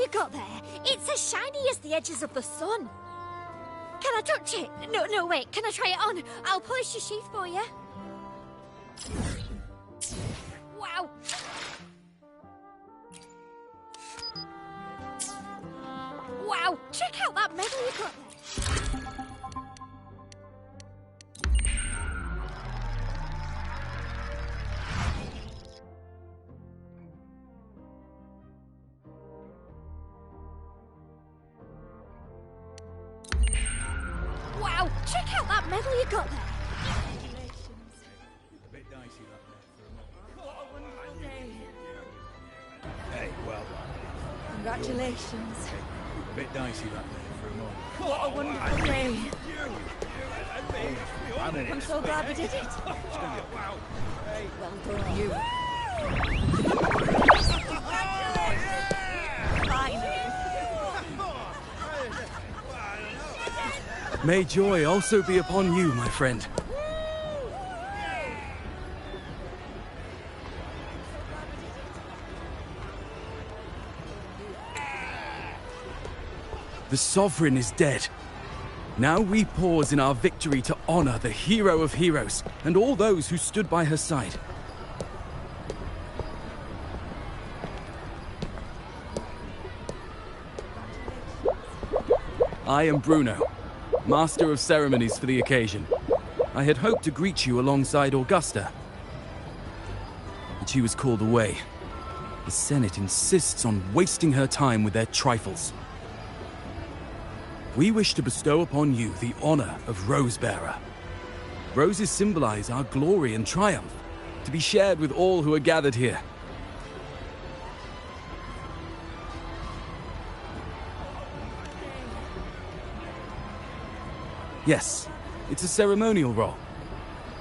you got there? It's as shiny as the edges of the sun. Can I touch it? No, wait. Can I try it on? I'll polish your sheath for you. Wow. Wow, check out that medal you got there. Wow, check out that medal you got there. Congratulations. A bit dicey that there for a moment. What a wonderful day. Hey, well done. Congratulations. A bit dicey that there for a moment. What a wonderful day. I'm I'm so glad we did it. Well done, you. May joy also be upon you, my friend. The Sovereign is dead. Now we pause in our victory to honor the hero of heroes and all those who stood by her side. I am Bruno, Master of Ceremonies for the occasion. I had hoped to greet you alongside Augusta, but she was called away. The Senate insists on wasting her time with their trifles. We wish to bestow upon you the honor of Rose-Bearer. Roses symbolize our glory and triumph, to be shared with all who are gathered here. Yes, it's a ceremonial role.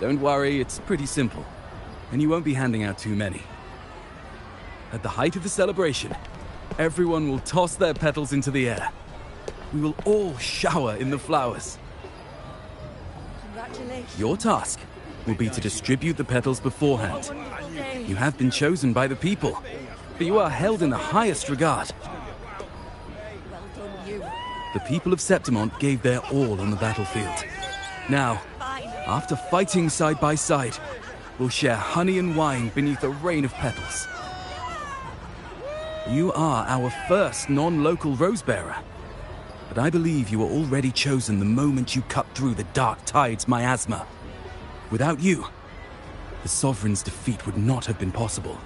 Don't worry, it's pretty simple, and you won't be handing out too many. At the height of the celebration, everyone will toss their petals into the air. We will all shower in the flowers. Congratulations. Your task will be to distribute the petals beforehand. You have been chosen by the people, but you are held in the highest regard. Well done, you. The people of Septimont gave their all on the battlefield. Now, after fighting side by side, we'll share honey and wine beneath a rain of petals. You are our first non-local Rose-Bearer, but I believe you were already chosen the moment you cut through the Dark Tide's miasma. Without you, the Sovereign's defeat would not have been possible.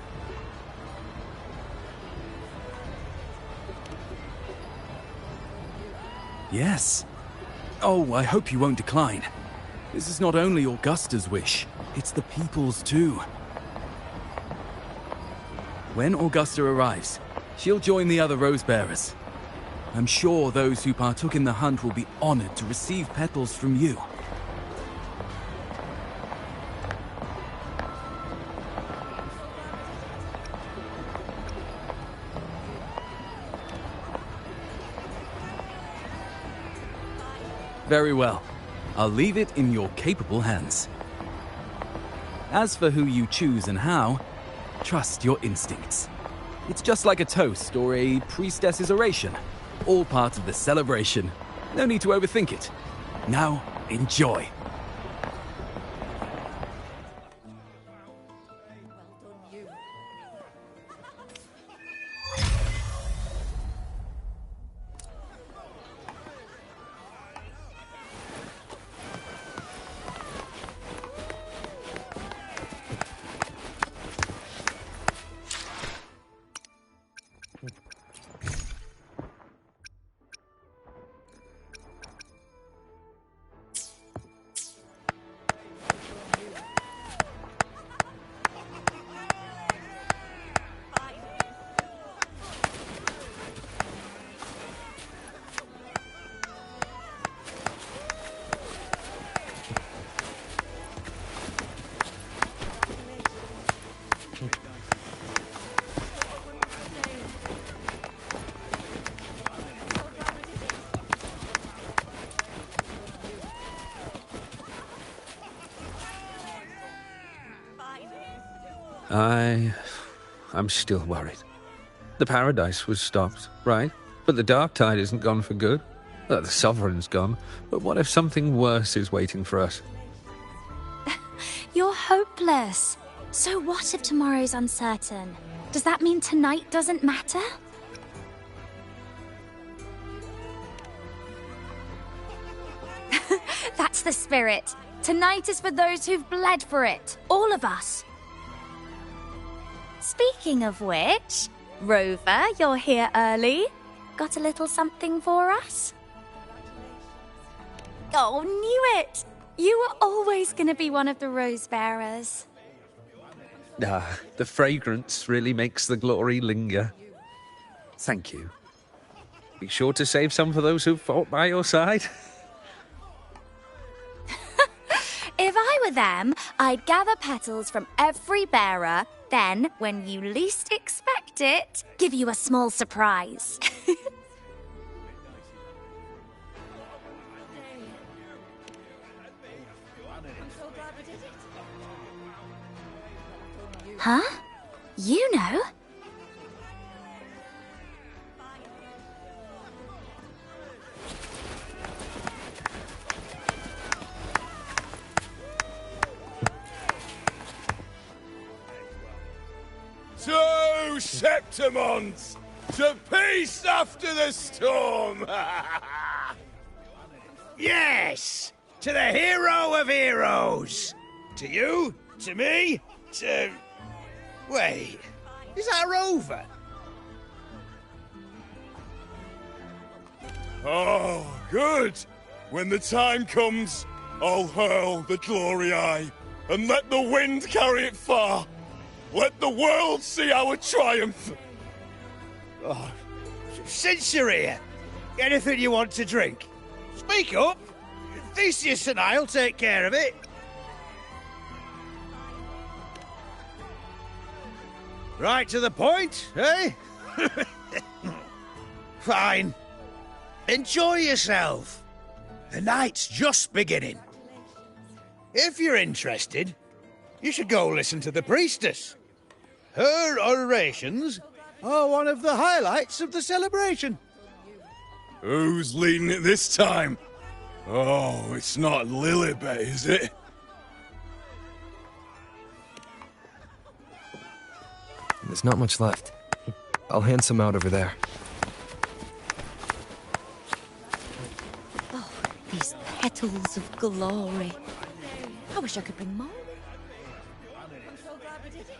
Yes. Oh, I hope you won't decline. This is not only Augusta's wish, it's the people's too. When Augusta arrives, she'll join the other Rose-Bearers. I'm sure those who partook in the hunt will be honored to receive petals from you. Very well. I'll leave it in your capable hands. As for who you choose and how, trust your instincts. It's just like a toast or a priestess's oration. All part of the celebration. No need to overthink it. Now, enjoy. Well done, you. I'm still worried. The paradise was stopped, right? But the dark tide isn't gone for good. The sovereign's gone. But what if something worse is waiting for us? You're hopeless. So what if tomorrow's uncertain? Does that mean tonight doesn't matter? That's the spirit. Tonight is for those who've bled for it. All of us. Speaking of which, Rover, you're here early. Got a little something for us? Oh, knew it! You were always going to be one of the rose bearers. The fragrance really makes the glory linger. Thank you. Be sure to save some for those who've fought by your side. If I were them, I'd gather petals from every bearer, then, when you least expect it, give you a small surprise. Huh? You know? To Septimons! To peace after the storm! Yes! To the hero of heroes! To you, to me, to... Wait, is that Rover? Oh, good! When the time comes, I'll hurl the glory eye, and let the wind carry it far! Let the world see our triumph! Oh, since you're here, anything you want to drink? Speak up! Theseus and I'll take care of it. Right to the point, eh? Fine. Enjoy yourself. The night's just beginning. If you're interested, you should go listen to the priestess. Her orations are one of the highlights of the celebration. Who's leading it this time? Oh, it's not Lilibet, is it? There's not much left. I'll hand some out over there. Oh, these petals of glory. I wish I could bring more. I'm so glad we did it.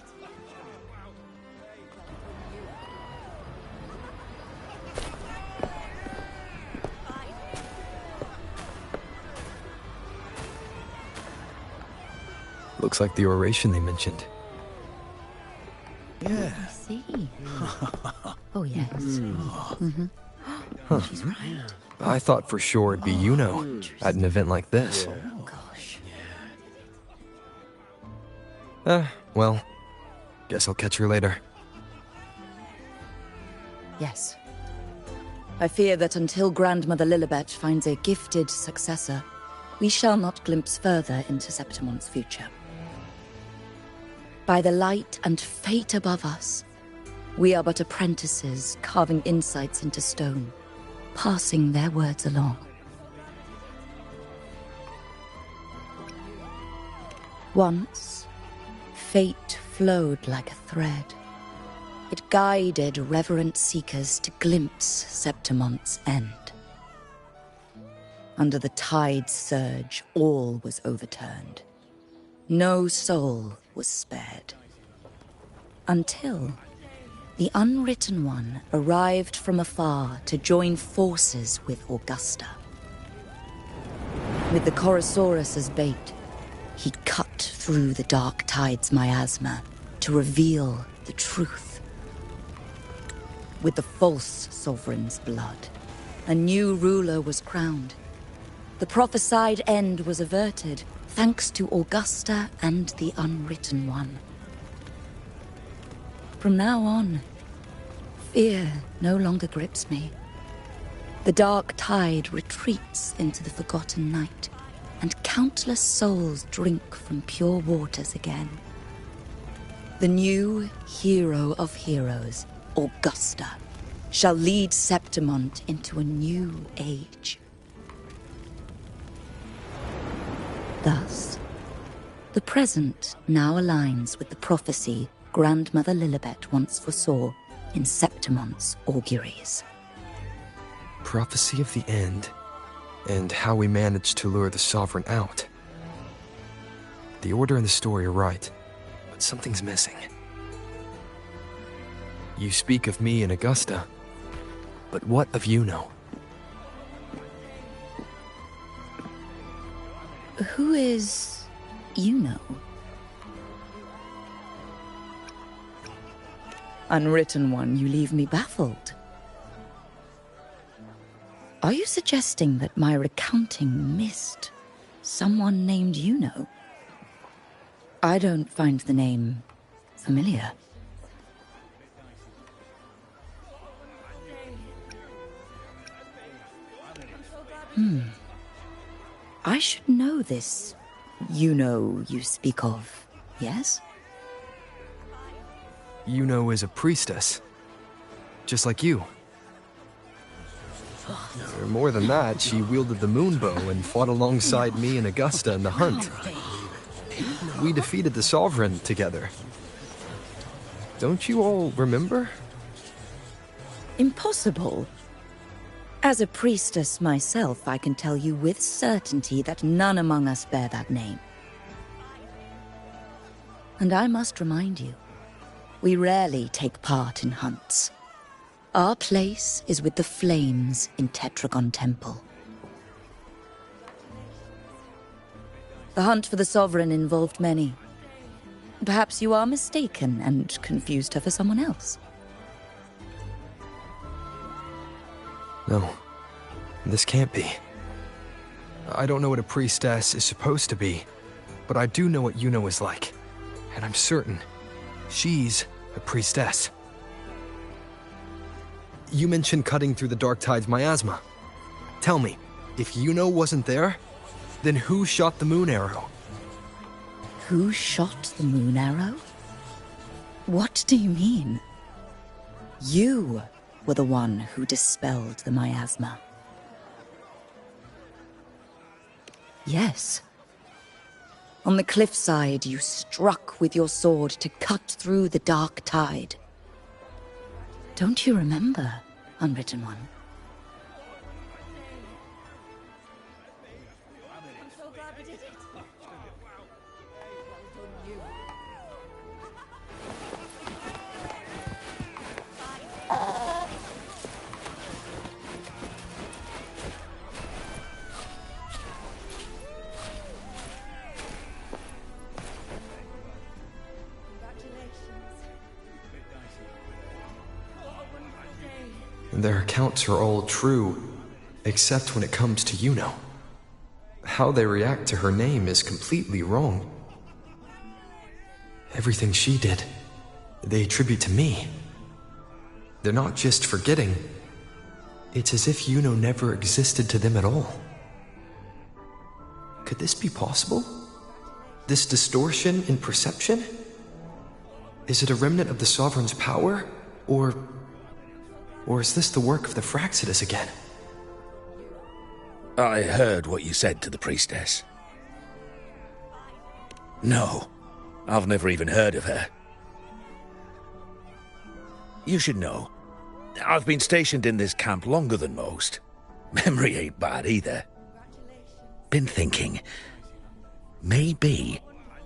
Looks like the oration they mentioned. Yeah. I see. Oh, yes. Huh. She's right. I thought for sure it'd be at an event like this. Oh, gosh. Well, guess I'll catch her later. Yes. I fear that until Grandmother Lilibet finds a gifted successor, we shall not glimpse further into Septimon's future. By the light and fate above us, we are but apprentices carving insights into stone, passing their words along. Once, fate flowed like a thread. It guided reverent seekers to glimpse Septimon's end. Under the tide's surge, all was overturned. No soul was spared. Until the Unwritten One arrived from afar to join forces with Augusta. With the Chorosaurus as bait, he cut through the dark tide's miasma to reveal the truth. With the false sovereign's blood, a new ruler was crowned. The prophesied end was averted, thanks to Augusta and the Unwritten One. From now on, fear no longer grips me. The dark tide retreats into the forgotten night, and countless souls drink from pure waters again. The new hero of heroes Augusta, shall lead Septimont into a new age. Thus, the present now aligns with the prophecy Grandmother Lilibet once foresaw in Septimont's auguries. Prophecy of the end, and how we managed to lure the Sovereign out. The order and the story are right, but something's missing. You speak of me and Augusta, but what of Yuno? Who is Yuno? Unwritten one, you leave me baffled. Are you suggesting that my recounting missed someone named Yuno? I don't find the name familiar. I should know this Yuno you speak of, yes? Yuno is a priestess, just like you. Or more than that, she wielded the moonbow and fought alongside me and Augusta in the hunt. We defeated the Sovereign together. Don't you all remember? Impossible. As a priestess myself, I can tell you with certainty that none among us bear that name. And I must remind you, we rarely take part in hunts. Our place is with the flames in Tetragon Temple. The hunt for the Sovereign involved many. Perhaps you are mistaken and confused her for someone else. No, this can't be. I don't know what a priestess is supposed to be, but I do know what Yuno is like. And I'm certain she's a priestess. You mentioned cutting through the Dark Tide's miasma. Tell me, if Yuno wasn't there, then who shot the moon arrow? Who shot the moon arrow? What do you mean? You were the one who dispelled the miasma. Yes. On the cliffside, you struck with your sword to cut through the Dark Tide. Don't you remember, Unwritten One? Their accounts are all true, except when it comes to Yuno. How they react to her name is completely wrong. Everything she did, they attribute to me. They're not just forgetting. It's as if Yuno never existed to them at all. Could this be possible? This distortion in perception? Is it a remnant of the Sovereign's power, or is this the work of the Fraxidus again? I heard what you said to the priestess. No, I've never even heard of her. You should know, I've been stationed in this camp longer than most. Memory ain't bad either. Been thinking, maybe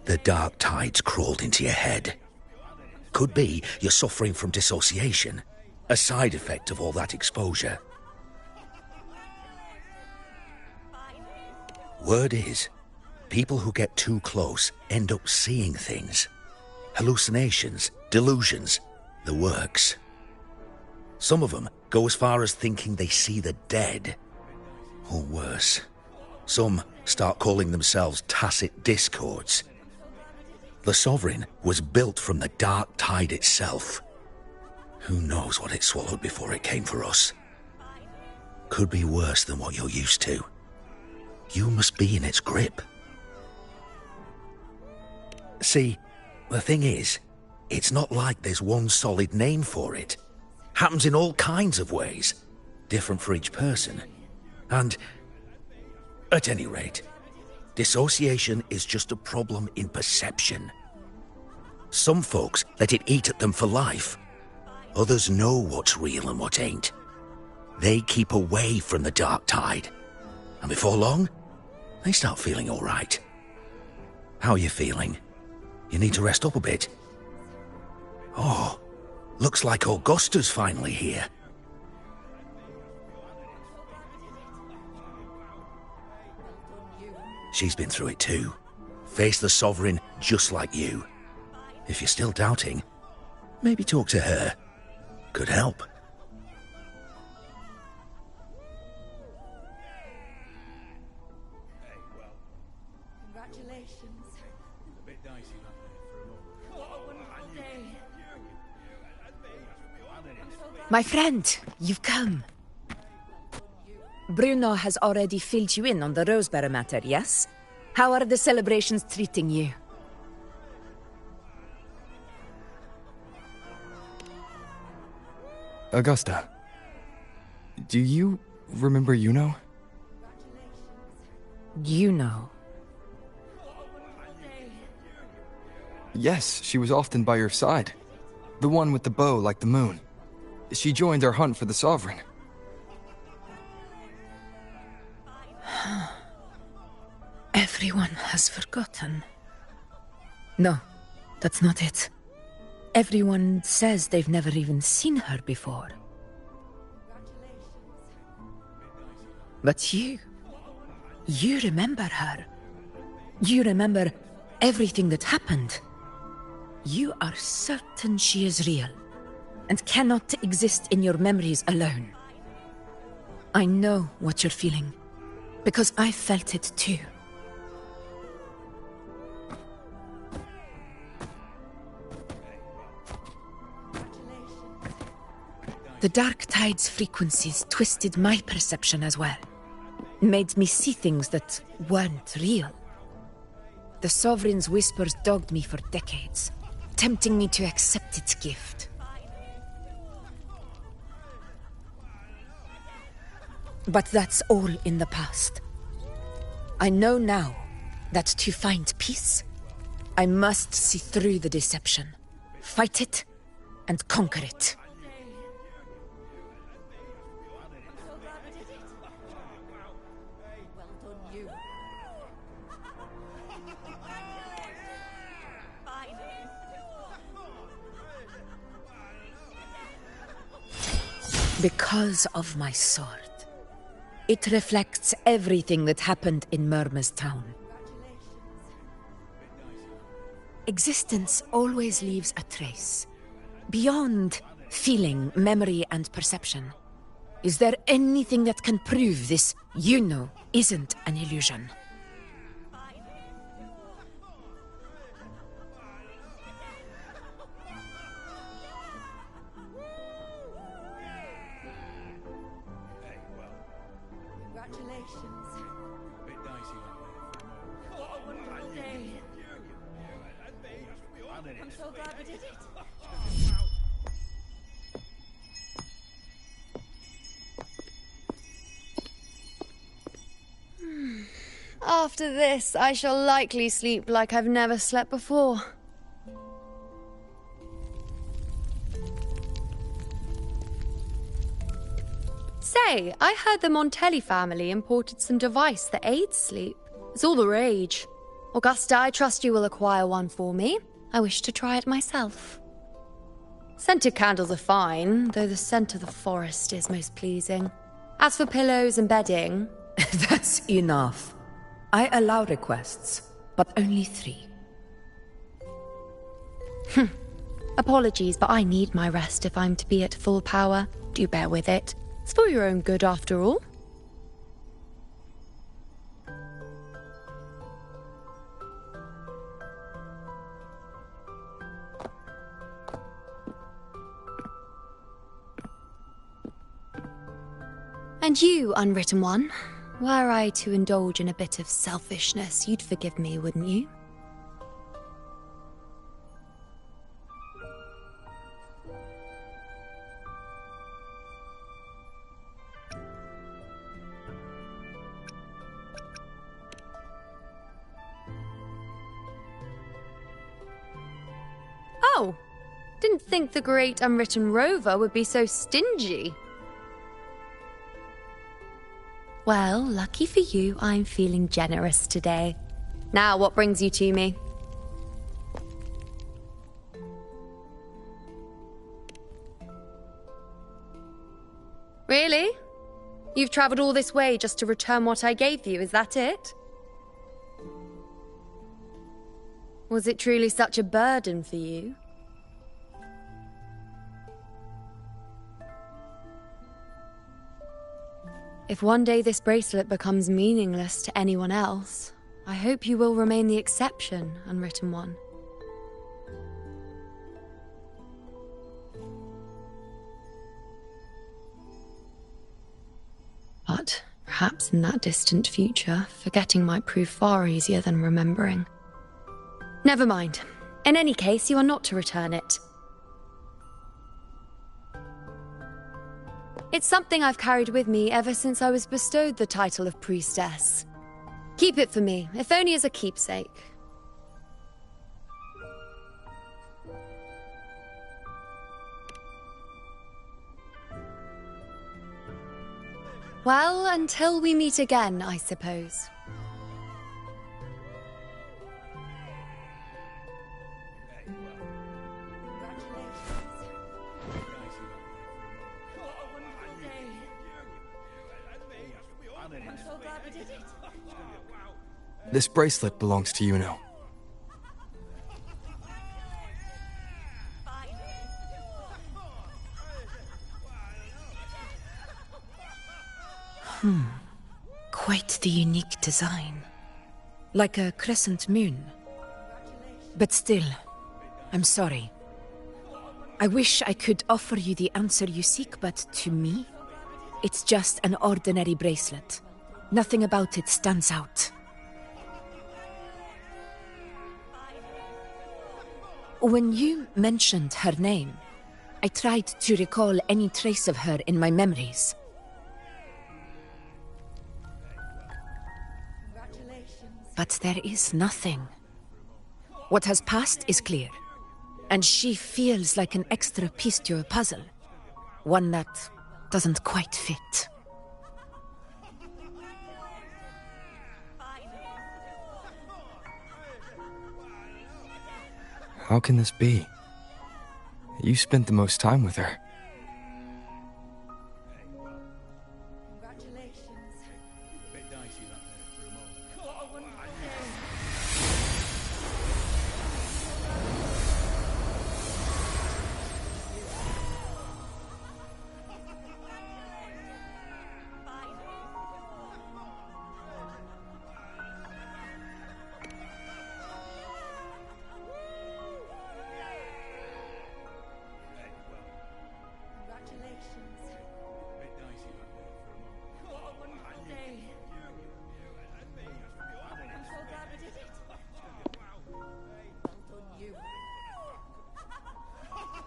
the Dark Tide's crawled into your head. Could be you're suffering from dissociation. A side effect of all that exposure. Word is, people who get too close end up seeing things. Hallucinations, delusions, the works. Some of them go as far as thinking they see the dead. Or worse, some start calling themselves tacit discords. The Sovereign was built from the Dark Tide itself. Who knows what it swallowed before it came for us? Could be worse than what you're used to. You must be in its grip. See, the thing is, it's not like there's one solid name for it. Happens in all kinds of ways, different for each person. And, at any rate, dissociation is just a problem in perception. Some folks let it eat at them for life. Others know what's real and what ain't. They keep away from the dark tide. And before long, they start feeling all right. How are you feeling? You need to rest up a bit. Oh, looks like Augusta's finally here. She's been through it too. Faced the Sovereign just like you. If you're still doubting, maybe talk to her. Could help. Congratulations. A bit dicey that there for a moment. What a wonderful day. My friend, you've come. Bruno has already filled you in on the Rosebearer matter, yes? How are the celebrations treating you? Augusta, do you remember Yuno? Yuno? Yes, she was often by your side. The one with the bow like the moon. She joined our hunt for the Sovereign. Everyone has forgotten. No, that's not it. Everyone says they've never even seen her before. But you remember her. You remember everything that happened. You are certain she is real, and cannot exist in your memories alone. I know what you're feeling, because I felt it too. The Dark Tide's frequencies twisted my perception as well. Made me see things that weren't real. The Sovereign's whispers dogged me for decades, tempting me to accept its gift. But that's all in the past. I know now that to find peace, I must see through the deception, fight it, and conquer it. Because of my sword. It reflects everything that happened in Murmur's town. Existence always leaves a trace. Beyond feeling, memory, and perception. Is there anything that can prove this Yuno isn't an illusion? After this, I shall likely sleep like I've never slept before. Say, I heard the Montelli family imported some device that aids sleep. It's all the rage. Augusta, I trust you will acquire one for me. I wish to try it myself. Scented candles are fine, though the scent of the forest is most pleasing. As for pillows and bedding... That's enough. I allow requests, but only 3. Apologies, but I need my rest if I'm to be at full power. Do bear with it. It's for your own good, after all. And you, Unwritten One, were I to indulge in a bit of selfishness, you'd forgive me, wouldn't you? Wow! Didn't think the great unwritten rover would be so stingy. Well, lucky for you, I'm feeling generous today. Now, what brings you to me? Really? You've travelled all this way just to return what I gave you, is that it? Was it truly such a burden for you? If one day this bracelet becomes meaningless to anyone else, I hope you will remain the exception, unwritten one. But perhaps in that distant future, forgetting might prove far easier than remembering. Never mind. In any case, you are not to return it. It's something I've carried with me ever since I was bestowed the title of priestess. Keep it for me, if only as a keepsake. Well, until we meet again, I suppose. This bracelet belongs to Yuno. Quite the unique design. Like a crescent moon. But still, I'm sorry. I wish I could offer you the answer you seek, but to me, it's just an ordinary bracelet. Nothing about it stands out. When you mentioned her name, I tried to recall any trace of her in my memories. But there is nothing. What has passed is clear, and she feels like an extra piece to a puzzle. One that doesn't quite fit. How can this be? You spent the most time with her.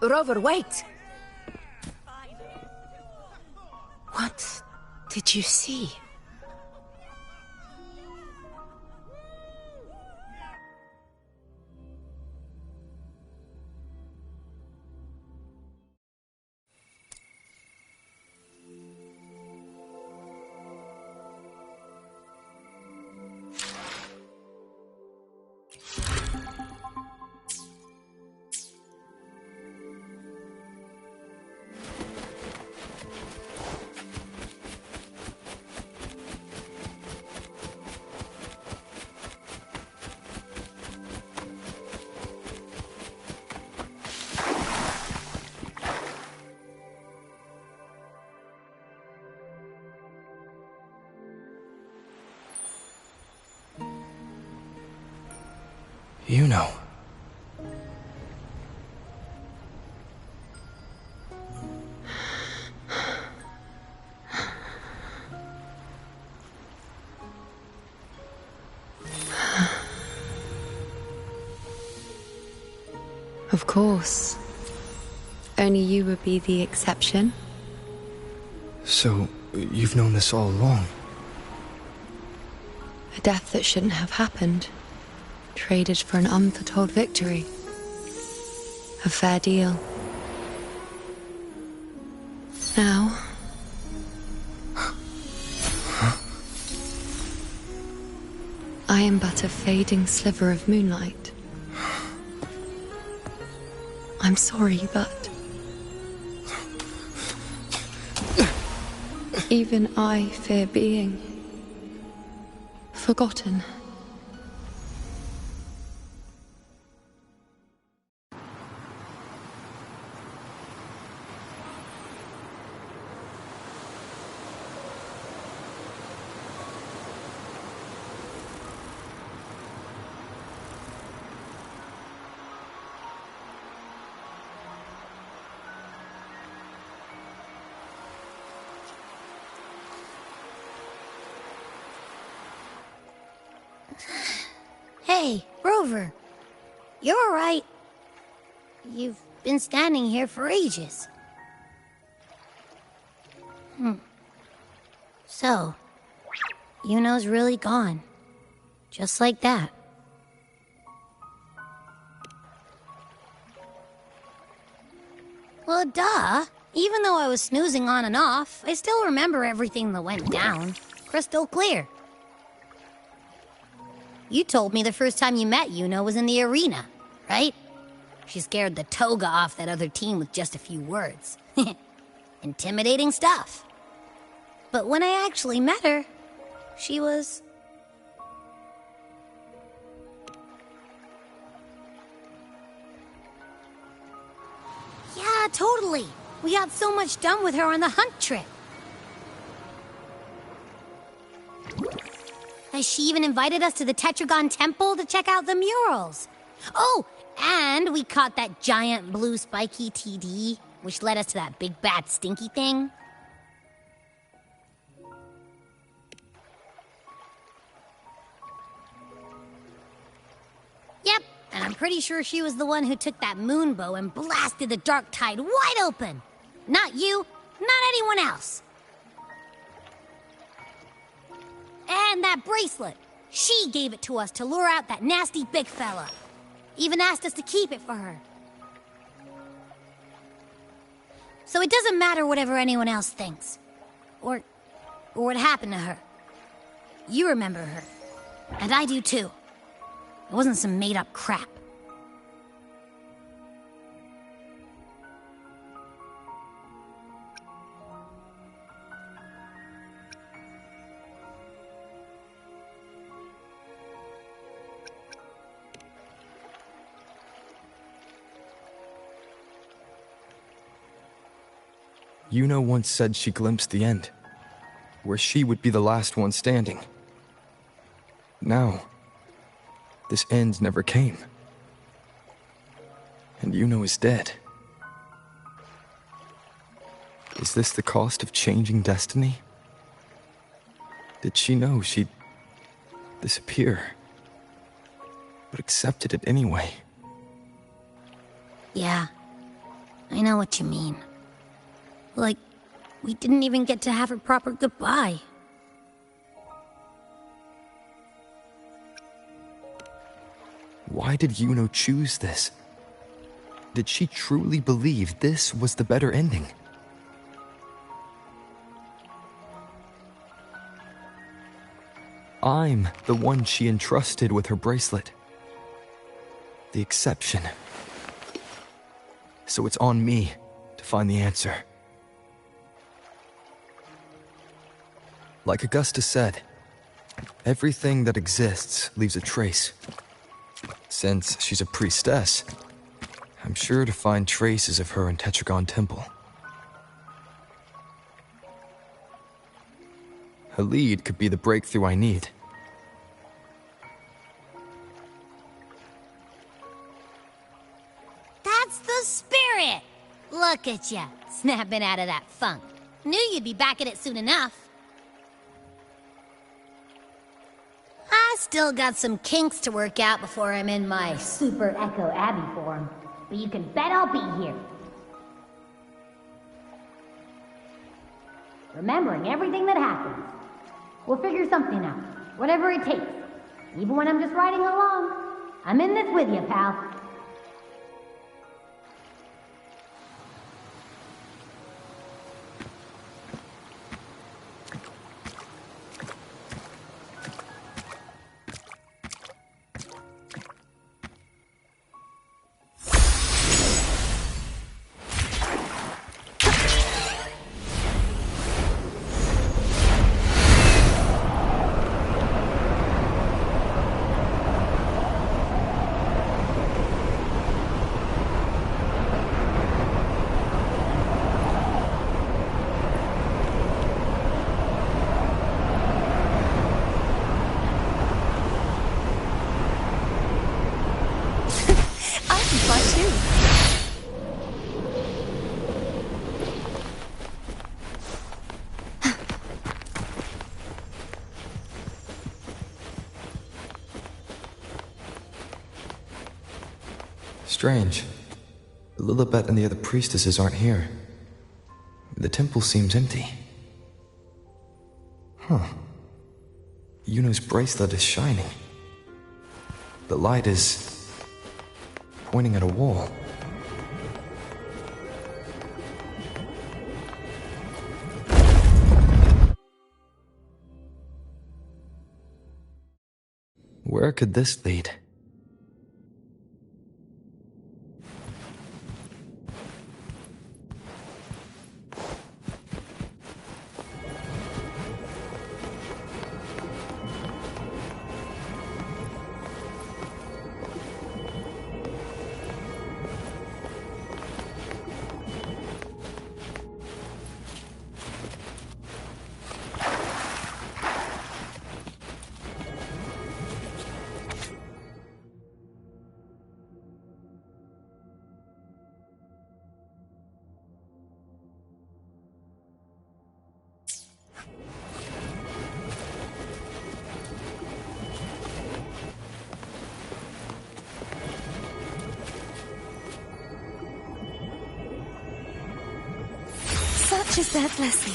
Rover, wait! What did you see? You know. Of course. Only you would be the exception. So, you've known this all along? A death that shouldn't have happened. Traded for an unforetold victory. A fair deal. Now... I am but a fading sliver of moonlight. I'm sorry, but... even I fear being... forgotten. Hey, Rover. You're all right. You've been standing here for ages. So, Yuno's really gone. Just like that. Well, duh. Even though I was snoozing on and off, I still remember everything that went down. Crystal clear. You told me the first time you met Yuno was in the arena, right? She scared the toga off that other team with just a few words. Intimidating stuff. But when I actually met her, she was... Yeah, totally. We got so much done with her on the hunt trip. Has she even invited us to the Tetragon Temple to check out the murals? Oh, and we caught that giant blue spiky TD, which led us to that big bad stinky thing. Yep, and I'm pretty sure she was the one who took that moon bow and blasted the dark tide wide open. Not you, not anyone else. And that bracelet. She gave it to us to lure out that nasty big fella. Even asked us to keep it for her. So it doesn't matter whatever anyone else thinks. Or what happened to her. You remember her. And I do too. It wasn't some made-up crap. Yuno once said she glimpsed the end, where she would be the last one standing. Now, this end never came. And Yuno is dead. Is this the cost of changing destiny? Did she know she'd disappear, but accepted it anyway? Yeah, I know what you mean. Like, we didn't even get to have a proper goodbye. Why did Yuno choose this? Did she truly believe this was the better ending? I'm the one she entrusted with her bracelet. The exception. So it's on me to find the answer. Like Augusta said, everything that exists leaves a trace. Since she's a priestess, I'm sure to find traces of her in Tetragon Temple. Her lead could be the breakthrough I need. That's the spirit! Look at ya, snapping out of that funk. Knew you'd be back at it soon enough. I still got some kinks to work out before I'm in my Super Echo Abbey form, but you can bet I'll be here. Remembering everything that happens. We'll figure something out, whatever it takes. Even when I'm just riding along. I'm in this with you, pal. Strange. Lilibet and the other priestesses aren't here. The temple seems empty. Huh. Yuno's bracelet is shining. The light is pointing at a wall. Where could this lead? Such is their blessing.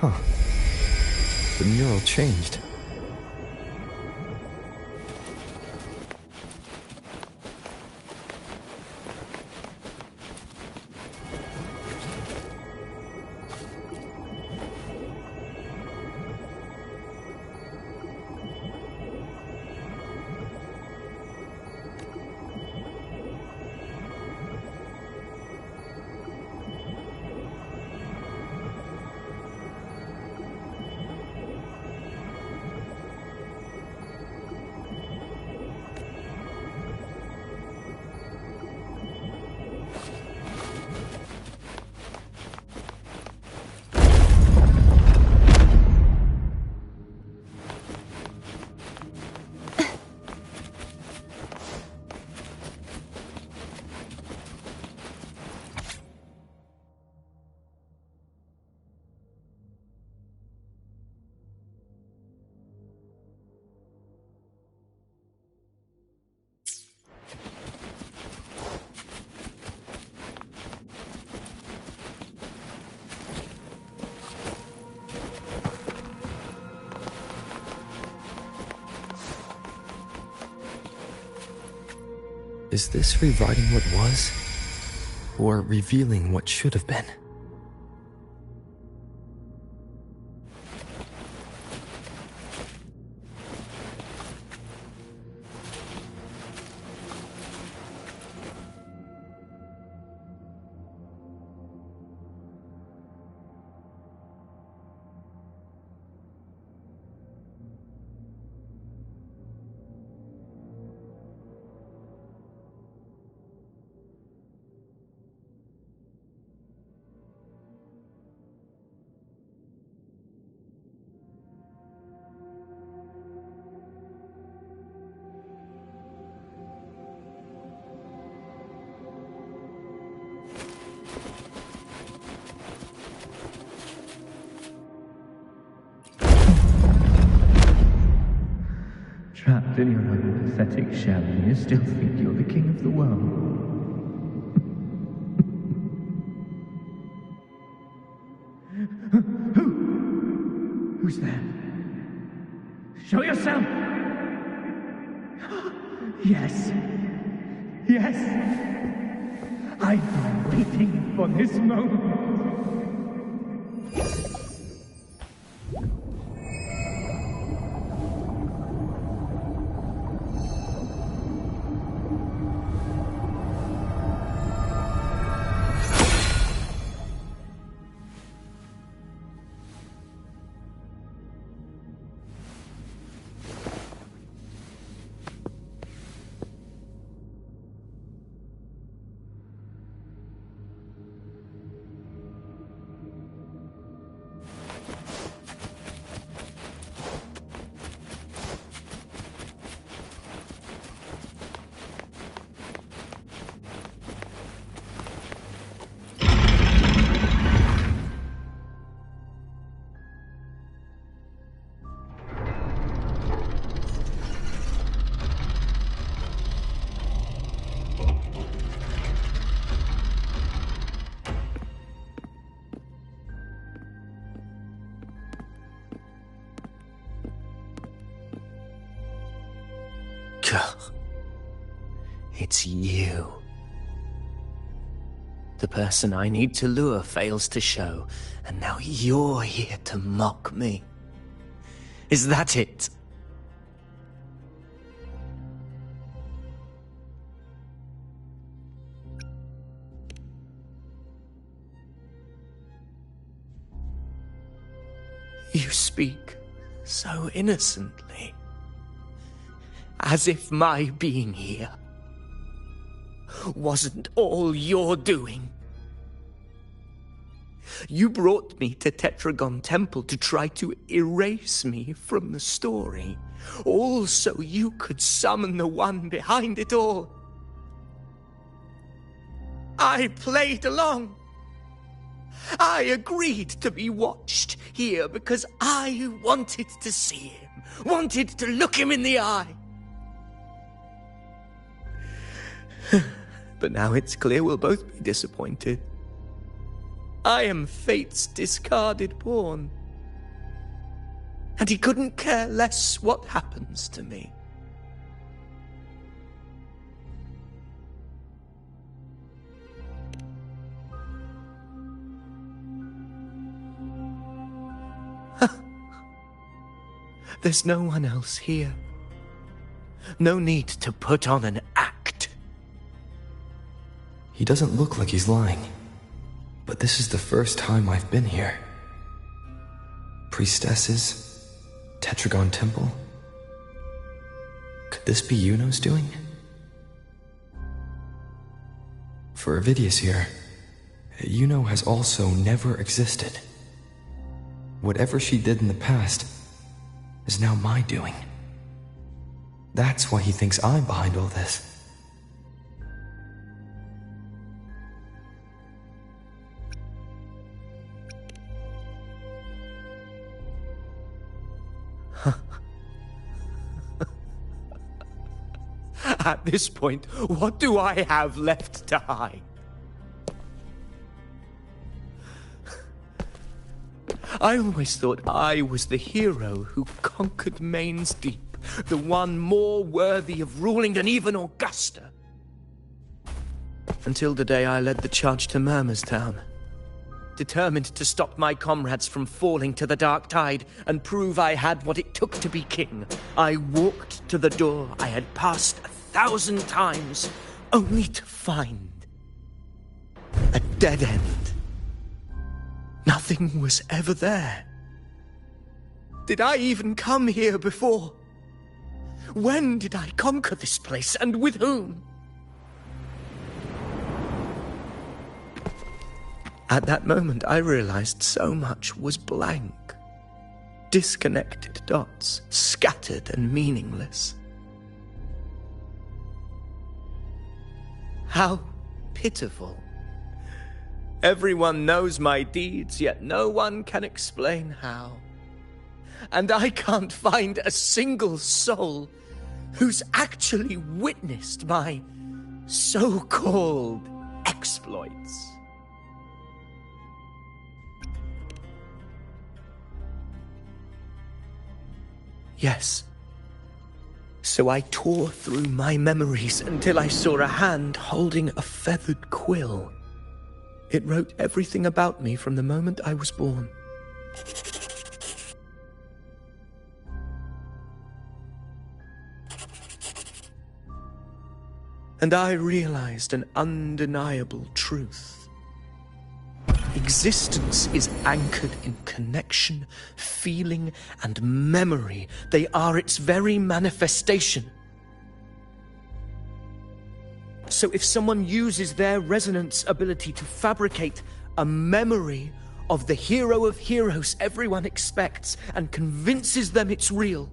Huh. The mural changed. Is this rewriting what was? Or revealing what should have been? Trapped in your own pathetic shell, and you still think you're the king of the world. Who's there? Show yourself! Yes. Yes. I've been waiting for this moment. It's you. The person I need to lure fails to show, and now you're here to mock me. Is that it? You speak so innocently, as if my being here wasn't all you're doing. You brought me to Tetragon Temple to try to erase me from the story, all so you could summon the one behind it all. I played along. I agreed to be watched here because I wanted to see him, wanted to look him in the eye. But now it's clear we'll both be disappointed. I am fate's discarded pawn. And he couldn't care less what happens to me. There's no one else here. No need to put on an act. He doesn't look like he's lying. But this is the first time I've been here. Priestesses? Tetragon Temple? Could this be Yuno's doing? For Avidius here, Yuno has also never existed. Whatever she did in the past is now my doing. That's why he thinks I'm behind all this. At this point, what do I have left to hide? I always thought I was the hero who conquered Main's Deep, the one more worthy of ruling than even Augusta. Until the day I led the charge to Murmur's Town. Determined to stop my comrades from falling to the dark tide and prove I had what it took to be king, I walked to the door I had passed 1,000 times, only to find a dead end. Nothing was ever there. Did I even come here before? When did I conquer this place, and with whom? At that moment, I realized so much was blank. Disconnected dots, scattered and meaningless. How pitiful. Everyone knows my deeds, yet no one can explain how. And I can't find a single soul who's actually witnessed my so-called exploits. Yes. So I tore through my memories until I saw a hand holding a feathered quill. It wrote everything about me from the moment I was born. And I realized an undeniable truth. Existence is anchored in connection, feeling, and memory. They are its very manifestation. So if someone uses their resonance ability to fabricate a memory of the hero of heroes everyone expects and convinces them it's real,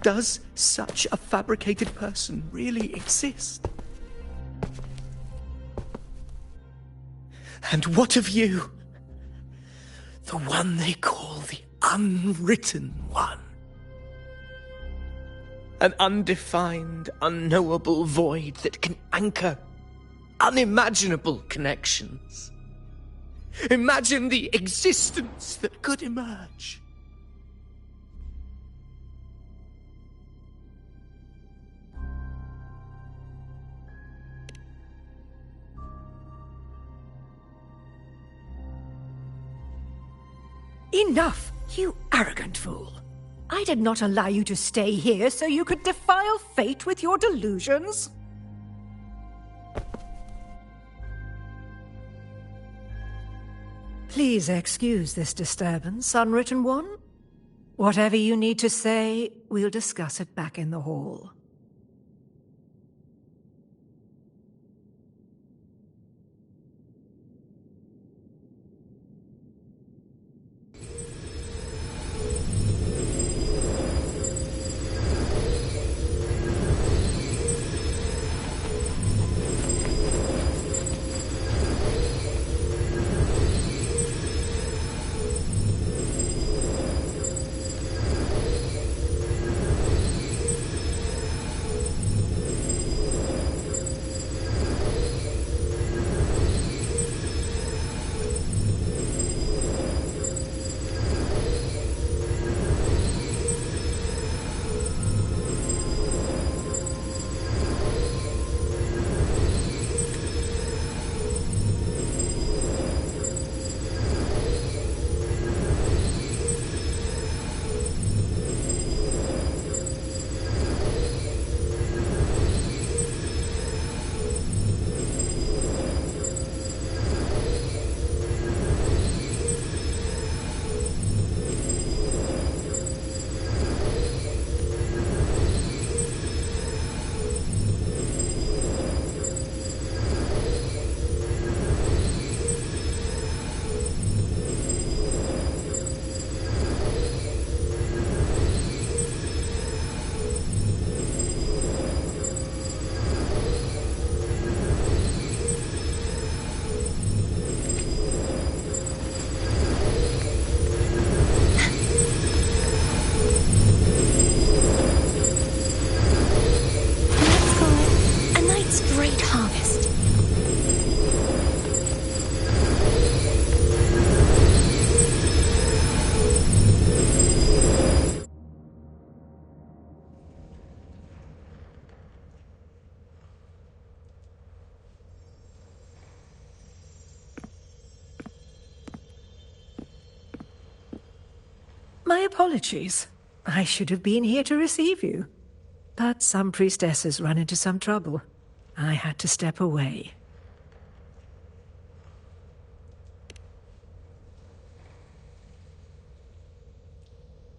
does such a fabricated person really exist? And what of you? The one they call the Unwritten One. An undefined, unknowable void that can anchor unimaginable connections. Imagine the existence that could emerge. Enough, you arrogant fool. I did not allow you to stay here so you could defile fate with your delusions. Please excuse this disturbance, Unwritten One. Whatever you need to say, we'll discuss it back in the hall. My apologies. I should have been here to receive you. But some priestesses run into some trouble. I had to step away.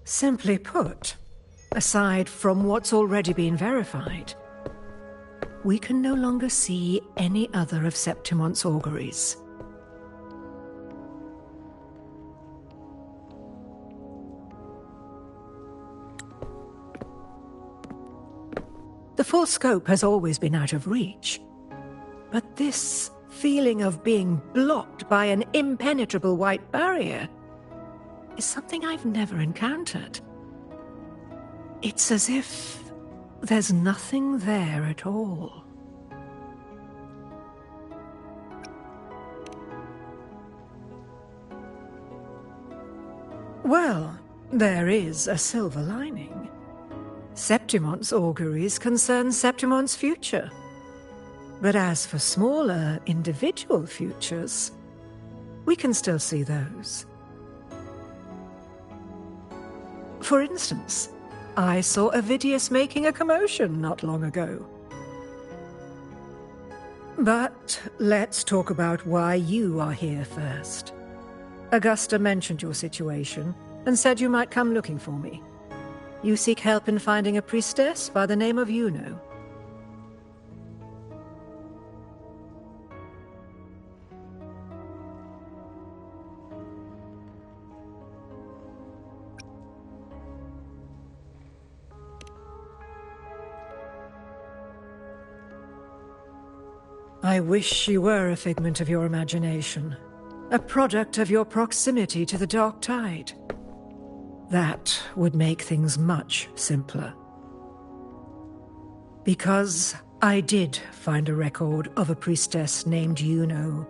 Simply put, aside from what's already been verified, we can no longer see any other of Septimon's auguries. The full scope has always been out of reach, but this feeling of being blocked by an impenetrable white barrier is something I've never encountered. It's as if there's nothing there at all. Well, there is a silver lining. Septimon's auguries concern Septimon's future. But as for smaller, individual futures, we can still see those. For instance, I saw Avidius making a commotion not long ago. But let's talk about why you are here first. Augusta mentioned your situation and said you might come looking for me. You seek help in finding a priestess by the name of Yuno. I wish she were a figment of your imagination, a product of your proximity to the Dark Tide. That would make things much simpler. Because I did find a record of a priestess named Yuno.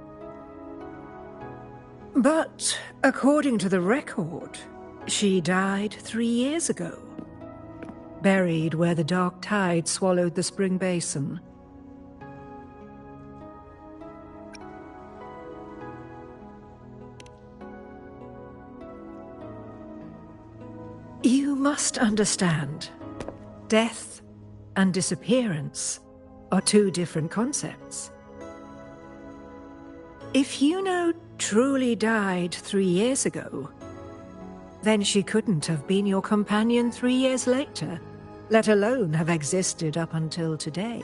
But according to the record, she died 3 years ago, buried where the Dark Tide swallowed the Spring Basin. must understand, death and disappearance are two different concepts. If Yuno truly died 3 years ago, then she couldn't have been your companion 3 years later, let alone have existed up until today.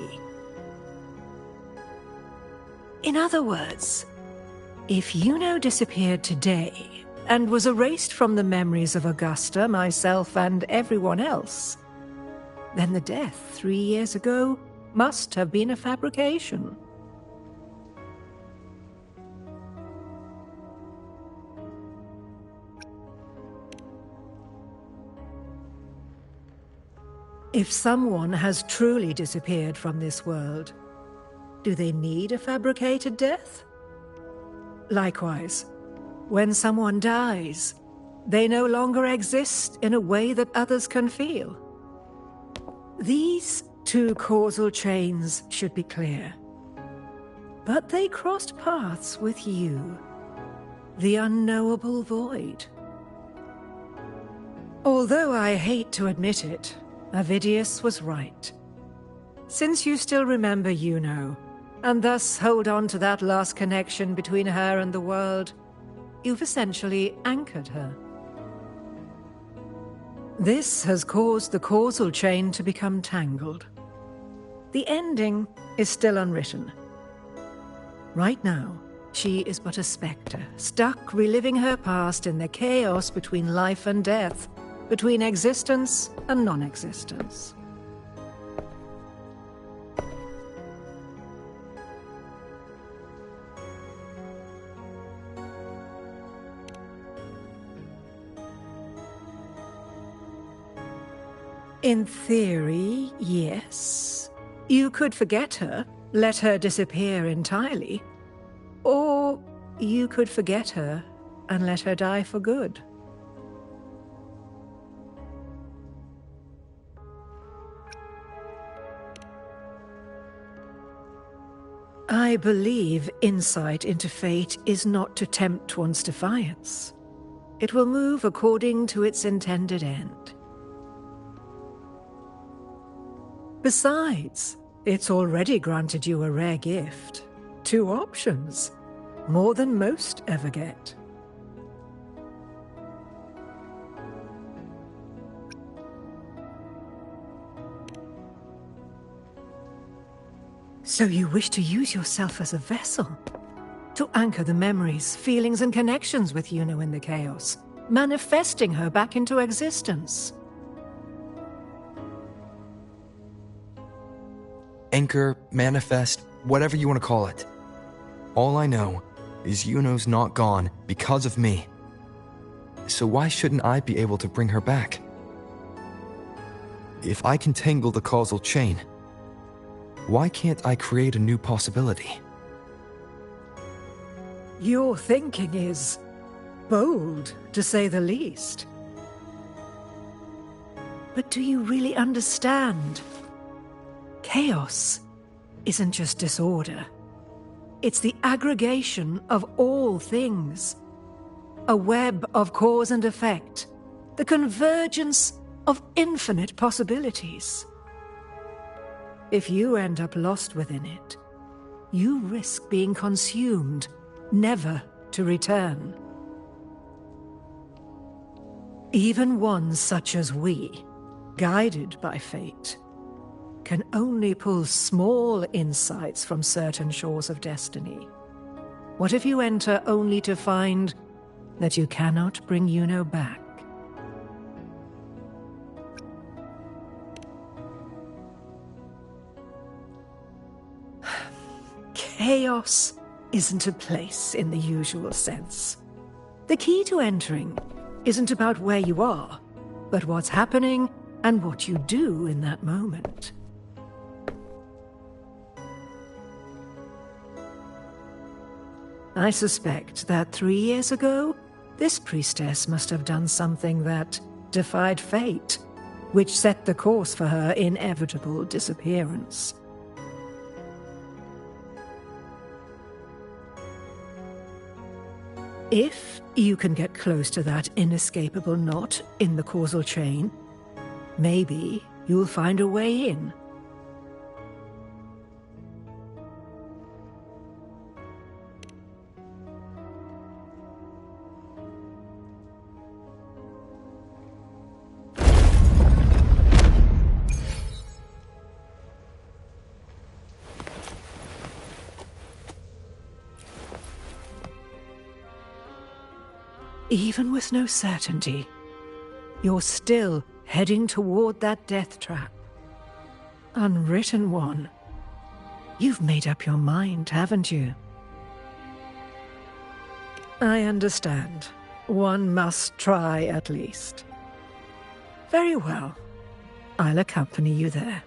In other words, if Yuno disappeared today and was erased from the memories of Augusta, myself, and everyone else, then the death 3 years ago must have been a fabrication. If someone has truly disappeared from this world, do they need a fabricated death? Likewise, when someone dies, they no longer exist in a way that others can feel. These two causal chains should be clear. But they crossed paths with you, the unknowable void. Although I hate to admit it, Avidius was right. Since you still remember Yuno, and thus hold on to that last connection between her and the world, you've essentially anchored her. This has caused the causal chain to become tangled. The ending is still unwritten. Right now, she is but a spectre, stuck reliving her past in the chaos between life and death, between existence and non-existence. In theory, yes. You could forget her, let her disappear entirely. Or you could forget her and let her die for good. I believe insight into fate is not to tempt one's defiance. It will move according to its intended end. Besides, it's already granted you a rare gift. 2 options, more than most ever get. So you wish to use yourself as a vessel? To anchor the memories, feelings, and connections with Yuno in the chaos, manifesting her back into existence? Anchor, manifest, whatever you want to call it. All I know is Yuno's not gone because of me. So why shouldn't I be able to bring her back? If I can tangle the causal chain, why can't I create a new possibility? Your thinking is bold, to say the least. But do you really understand? Chaos isn't just disorder. It's the aggregation of all things. A web of cause and effect. The convergence of infinite possibilities. If you end up lost within it, you risk being consumed, never to return. Even ones such as we, guided by fate, can only pull small insights from certain shores of destiny. What if you enter only to find that you cannot bring Yuno back? Chaos isn't a place in the usual sense. The key to entering isn't about where you are, but what's happening and what you do in that moment. I suspect that 3 years ago, this priestess must have done something that defied fate, which set the course for her inevitable disappearance. If you can get close to that inescapable knot in the causal chain, Maybe you'll find a way in. Even with no certainty, you're still heading toward that death trap. Unwritten one. You've made up your mind, haven't you? I understand. One must try at least. Very well. I'll accompany you there.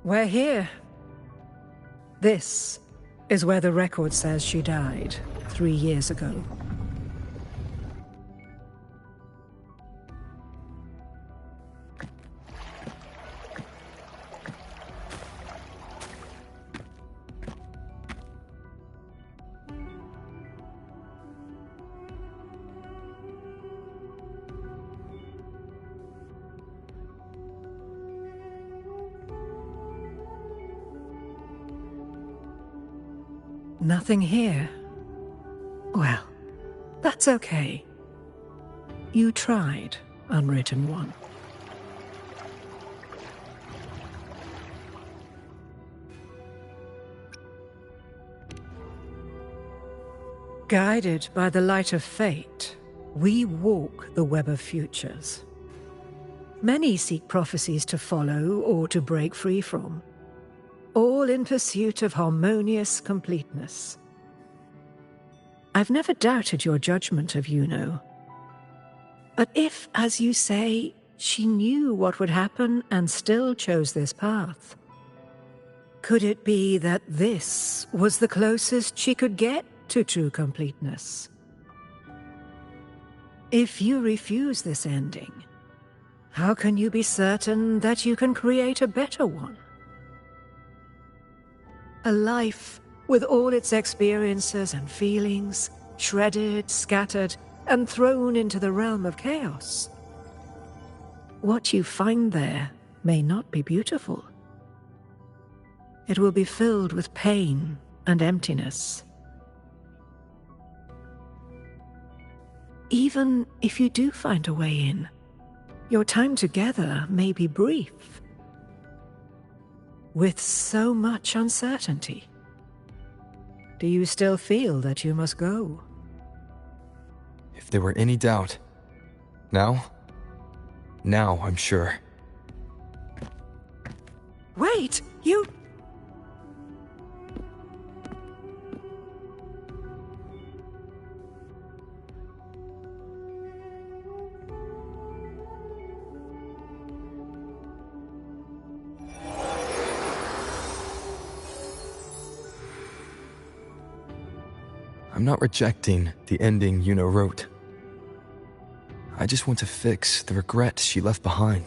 We're here. This is where the record says she died 3 years ago. Nothing here. Well, that's okay. You tried, Unwritten One. Guided by the light of fate, we walk the web of futures. Many seek prophecies to follow or to break free from, all in pursuit of harmonious completeness. I've never doubted your judgment of Yuno. But if, as you say, she knew what would happen and still chose this path, could it be that this was the closest she could get to true completeness? If you refuse this ending, how can you be certain that you can create a better one? A life with all its experiences and feelings, shredded, scattered, and thrown into the realm of chaos. What you find there may not be beautiful. It will be filled with pain and emptiness. Even if you do find a way in, your time together may be brief. With so much uncertainty, do you still feel that you must go? If there were any doubt, now I'm sure. Wait, you... I'm not rejecting the ending Yuno wrote. I just want to fix the regret she left behind.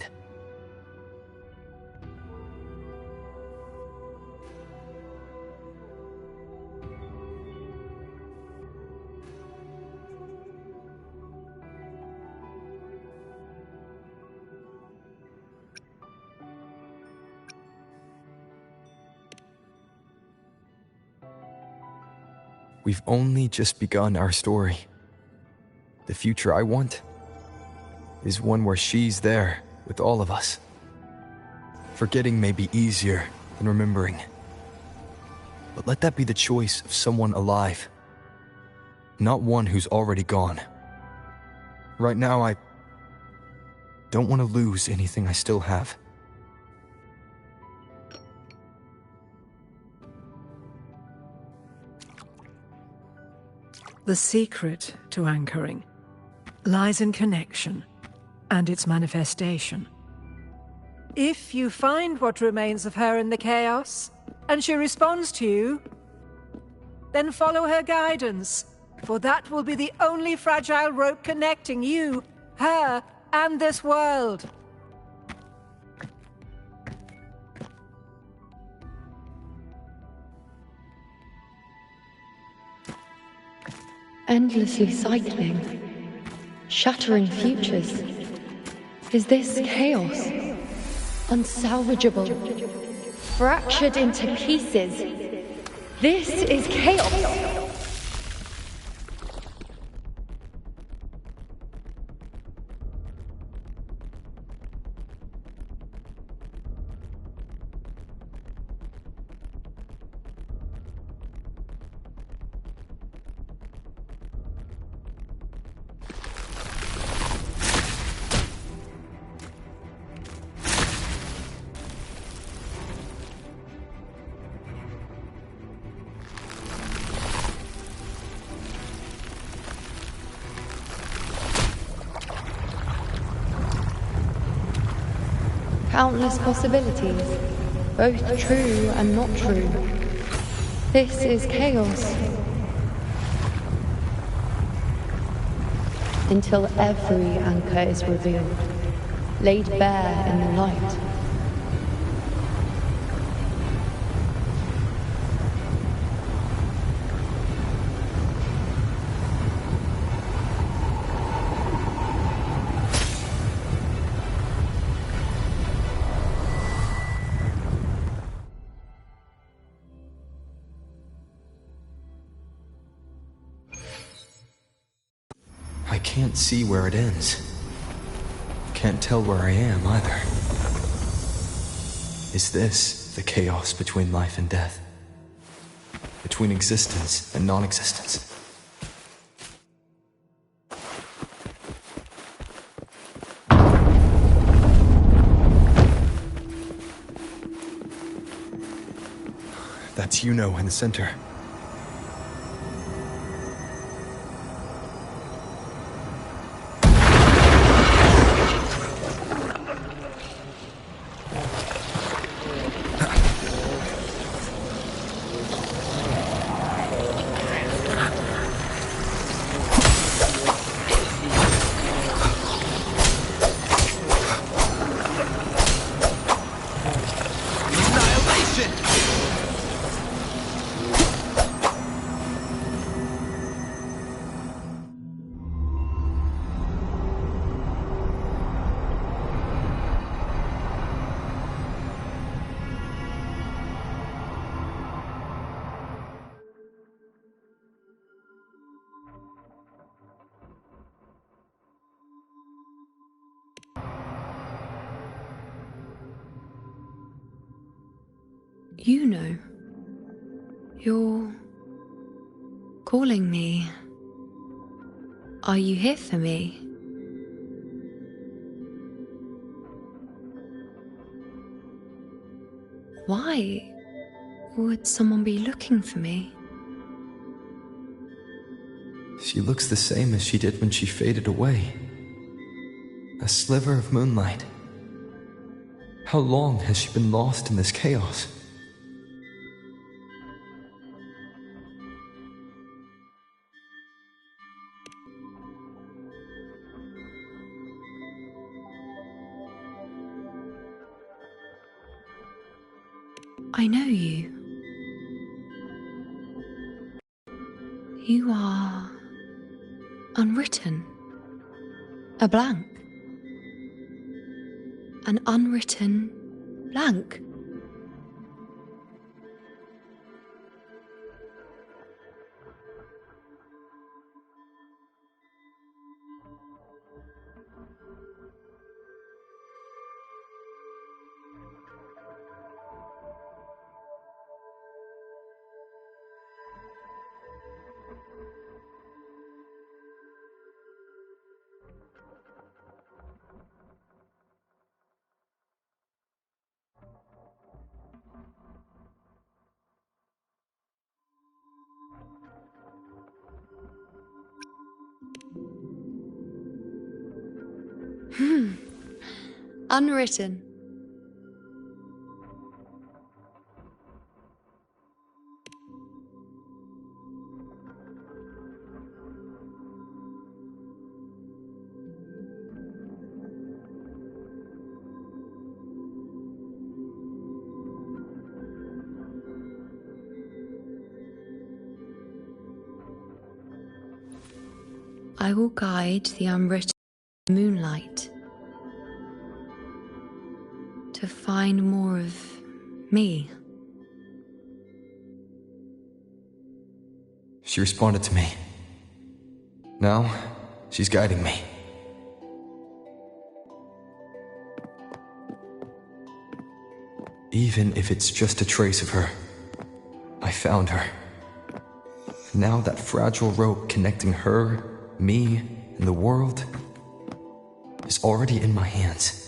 We've only just begun our story. The future I want is one where she's there with all of us. Forgetting may be easier than remembering. But let that be the choice of someone alive, not one who's already gone. Right now, I don't want to lose anything I still have. The secret to anchoring lies in connection and its manifestation. If you find what remains of her in the chaos, and she responds to you, then follow her guidance, for that will be the only fragile rope connecting you, her, and this world. Endlessly cycling, shattering futures. Is this chaos? Unsalvageable, fractured into pieces. This is chaos! Countless possibilities, both true and not true. This is chaos. Until every anchor is revealed, laid bare in the light. I can't see where it ends. Can't tell where I am either. Is this the chaos between life and death? Between existence and non-existence? That's Yuno in the center. You know, you're calling me. Are you here for me? Why would someone be looking for me? She looks the same as she did when she faded away. A sliver of moonlight. How long has she been lost in this chaos? I know you. You are unwritten. A blank. An unwritten blank. Unwritten. I will guide the unwritten moonlight to find more of me. She responded to me. Now, she's guiding me. Even if it's just a trace of her, I found her. Now that fragile rope connecting her, me, and the world is already in my hands.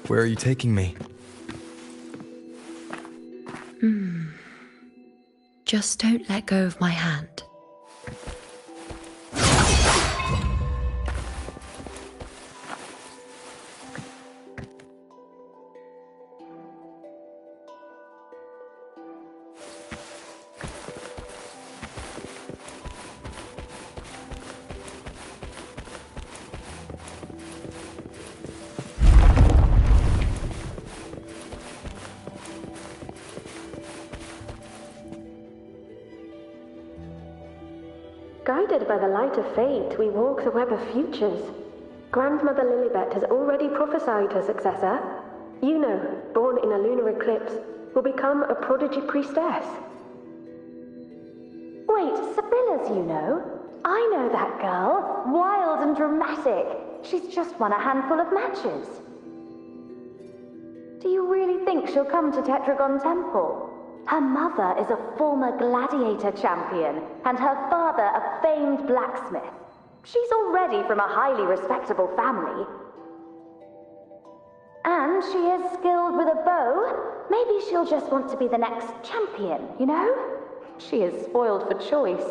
Where are you taking me? Just don't let go of my hand. Guided by the light of fate, we walk the web of futures. Grandmother Lilibet has already prophesied her successor. Yuno, born in a lunar eclipse, will become a prodigy priestess. Wait, Sibylla's Yuno? I know that girl. Wild and dramatic. She's just won a handful of matches. Do you really think she'll come to Tetragon Temple? Her mother is a former gladiator champion, and her father a famed blacksmith. She's already from a highly respectable family. And she is skilled with a bow. Maybe she'll just want to be the next champion, you know? She is spoiled for choice.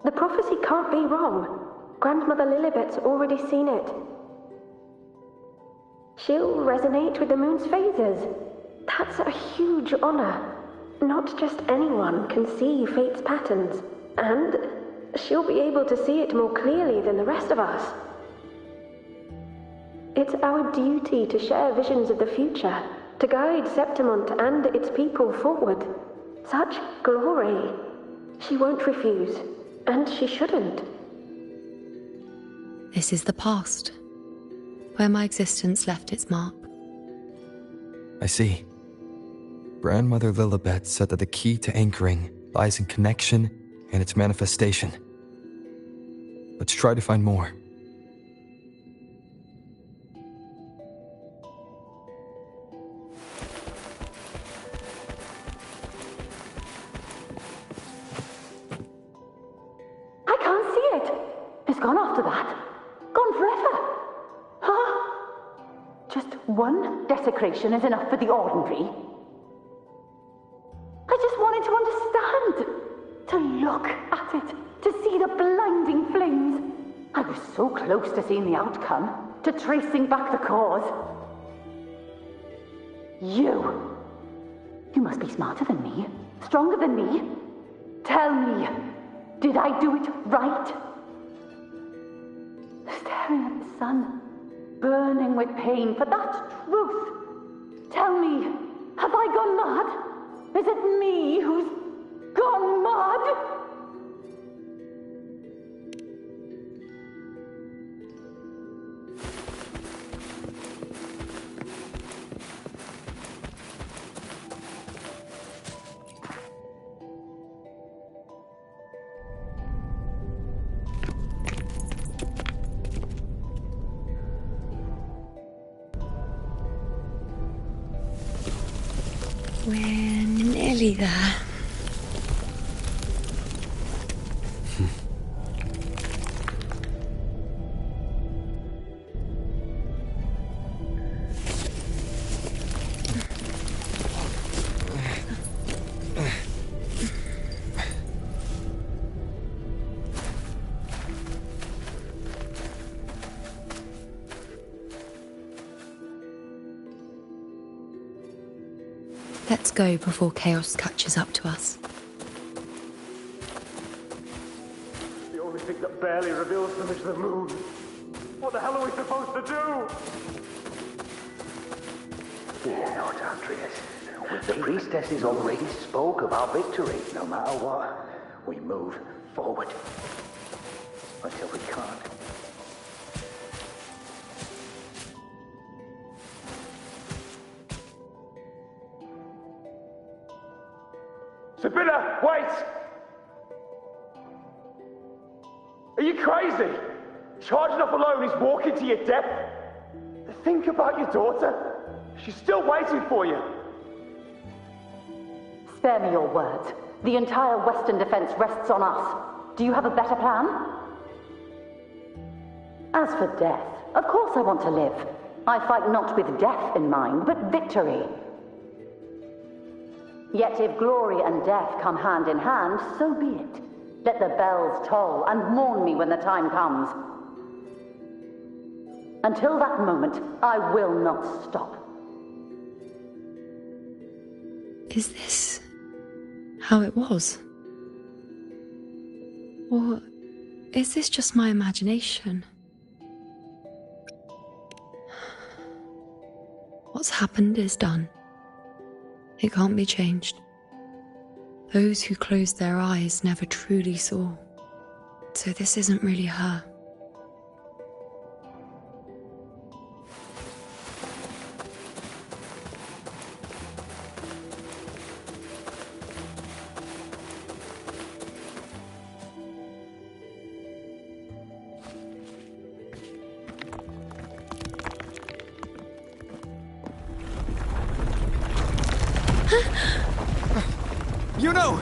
The prophecy can't be wrong. Grandmother Lilibet's already seen it. She'll resonate with the moon's phases. That's a huge honor. Not just anyone can see fate's patterns, and she'll be able to see it more clearly than the rest of us. It's our duty to share visions of the future, to guide Septimont and its people forward. Such glory. She won't refuse, and she shouldn't. This is the past, where my existence left its mark. I see. Grandmother Lilibet said that the key to anchoring lies in connection and its manifestation. Let's try to find more. I can't see it. It's gone after that. Gone forever. Huh? Just one desecration is enough for the ordinary. I just wanted to understand. To look at it. To see the blinding flames. I was so close to seeing the outcome. To tracing back the cause. You. You must be smarter than me. Stronger than me. Tell me. Did I do it right? Staring at the sun. Burning with pain for that truth. Tell me. Have I gone mad? Is it me who's gone mad? We're nearly there. Let's go before chaos catches up to us. The only thing that barely reveals them is the moon. What the hell are we supposed to do? Fear not, Andreas. The priestesses already spoke of our victory. No matter what, we move forward. Until we can't. Sibylla, wait! Are you crazy? Charging up alone is walking to your death. Think about your daughter. She's still waiting for you. Spare me your words. The entire Western defense rests on us. Do you have a better plan? As for death, of course I want to live. I fight not with death in mind, but victory. Yet if glory and death come hand in hand, so be it. Let the bells toll and mourn me when the time comes. Until that moment, I will not stop. Is this how it was? Or is this just my imagination? What's happened is done. It can't be changed. Those who closed their eyes never truly saw. So this isn't really her. You know!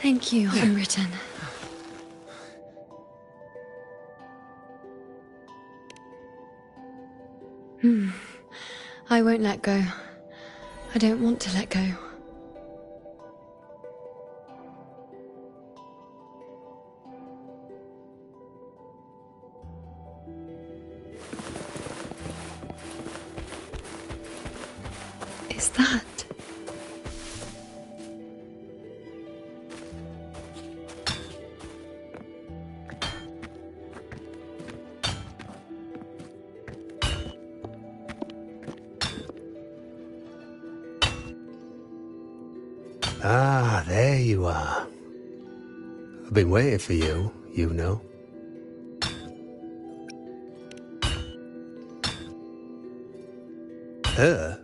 Thank you, Unwritten. I won't let go. I don't want to let go. Is that? Ah, there you are. I've been waiting for you, you know. Her?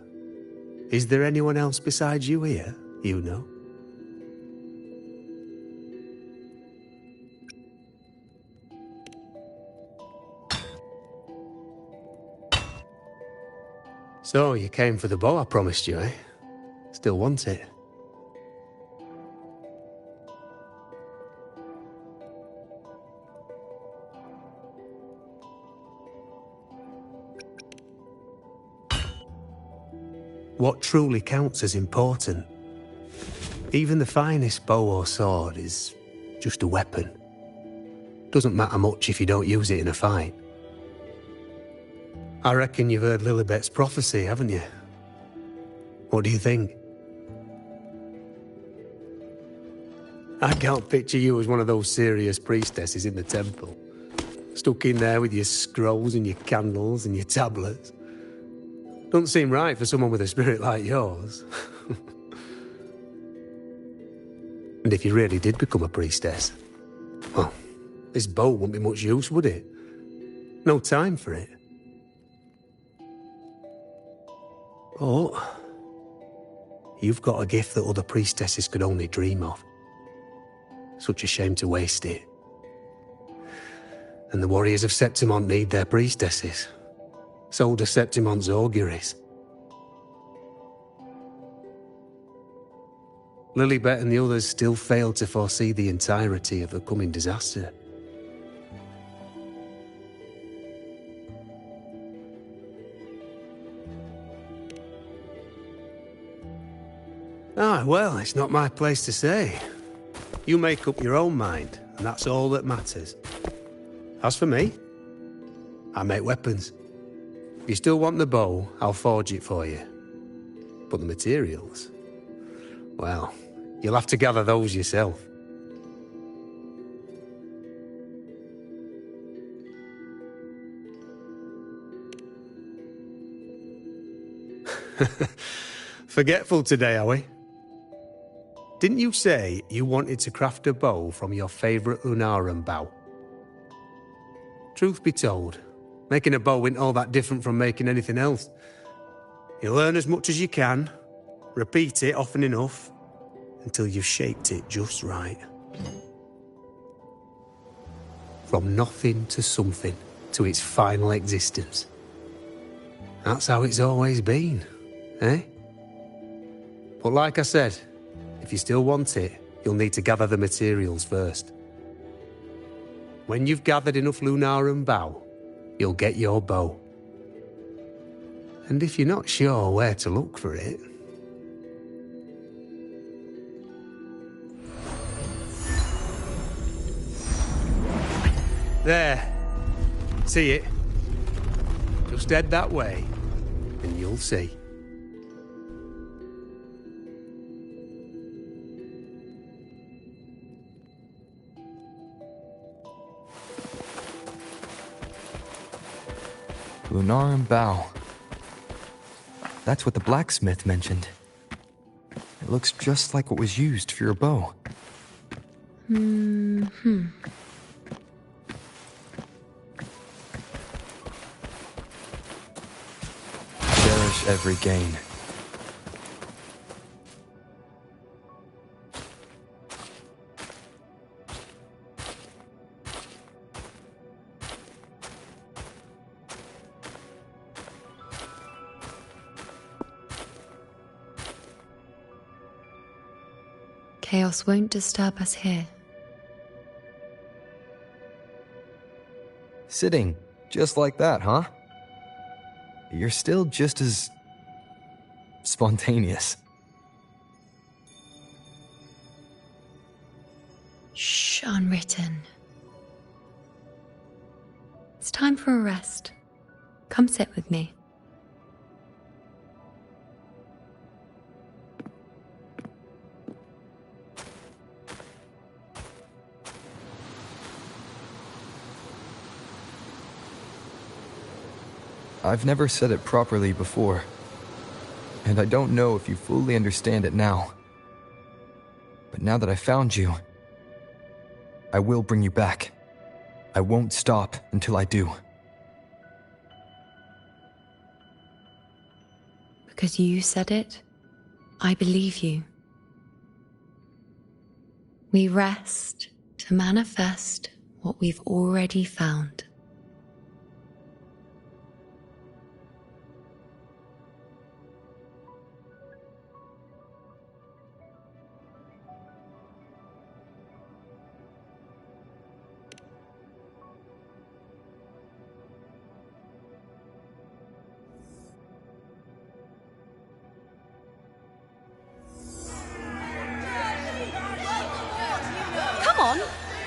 Is there anyone else besides you here, you know? So, you came for the bow I promised you, eh? Still want it? What truly counts as important? Even the finest bow or sword is just a weapon. Doesn't matter much if you don't use it in a fight. I reckon you've heard Lilibet's prophecy, haven't you? What do you think? I can't picture you as one of those serious priestesses in the temple. Stuck in there with your scrolls and your candles and your tablets. Doesn't seem right for someone with a spirit like yours. And if you really did become a priestess, well, this bow wouldn't be much use, would it? No time for it. But you've got a gift that other priestesses could only dream of. Such a shame to waste it. And the warriors of Septimont need their priestesses. So do Septimont's auguries. Lilibet and the others still failed to foresee the entirety of the coming disaster. Ah, well, it's not my place to say. You make up your own mind, and that's all that matters. As for me, I make weapons. If you still want the bow, I'll forge it for you. But the materials, well, you'll have to gather those yourself. Forgetful today, are we? Didn't you say you wanted to craft a bow from your favourite Lunarum bow? Truth be told, making a bow isn't all that different from making anything else. You learn as much as you can, repeat it often enough, until you've shaped it just right. From nothing to something, to its final existence. That's how it's always been, eh? But like I said, if you still want it, you'll need to gather the materials first. When you've gathered enough Lunarum bow, you'll get your bow. And if you're not sure where to look for it... There. See it? Just head that way, and you'll see. Lunarum bow. That's what the blacksmith mentioned. It looks just like what was used for your bow. Cherish every gain. Chaos won't disturb us here. Sitting, just like that, huh? You're still just as... spontaneous. Shh, unwritten. It's time for a rest. Come sit with me. I've never said it properly before, and I don't know if you fully understand it now. But now that I found you, I will bring you back. I won't stop until I do. Because you said it, I believe you. We rest to manifest what we've already found.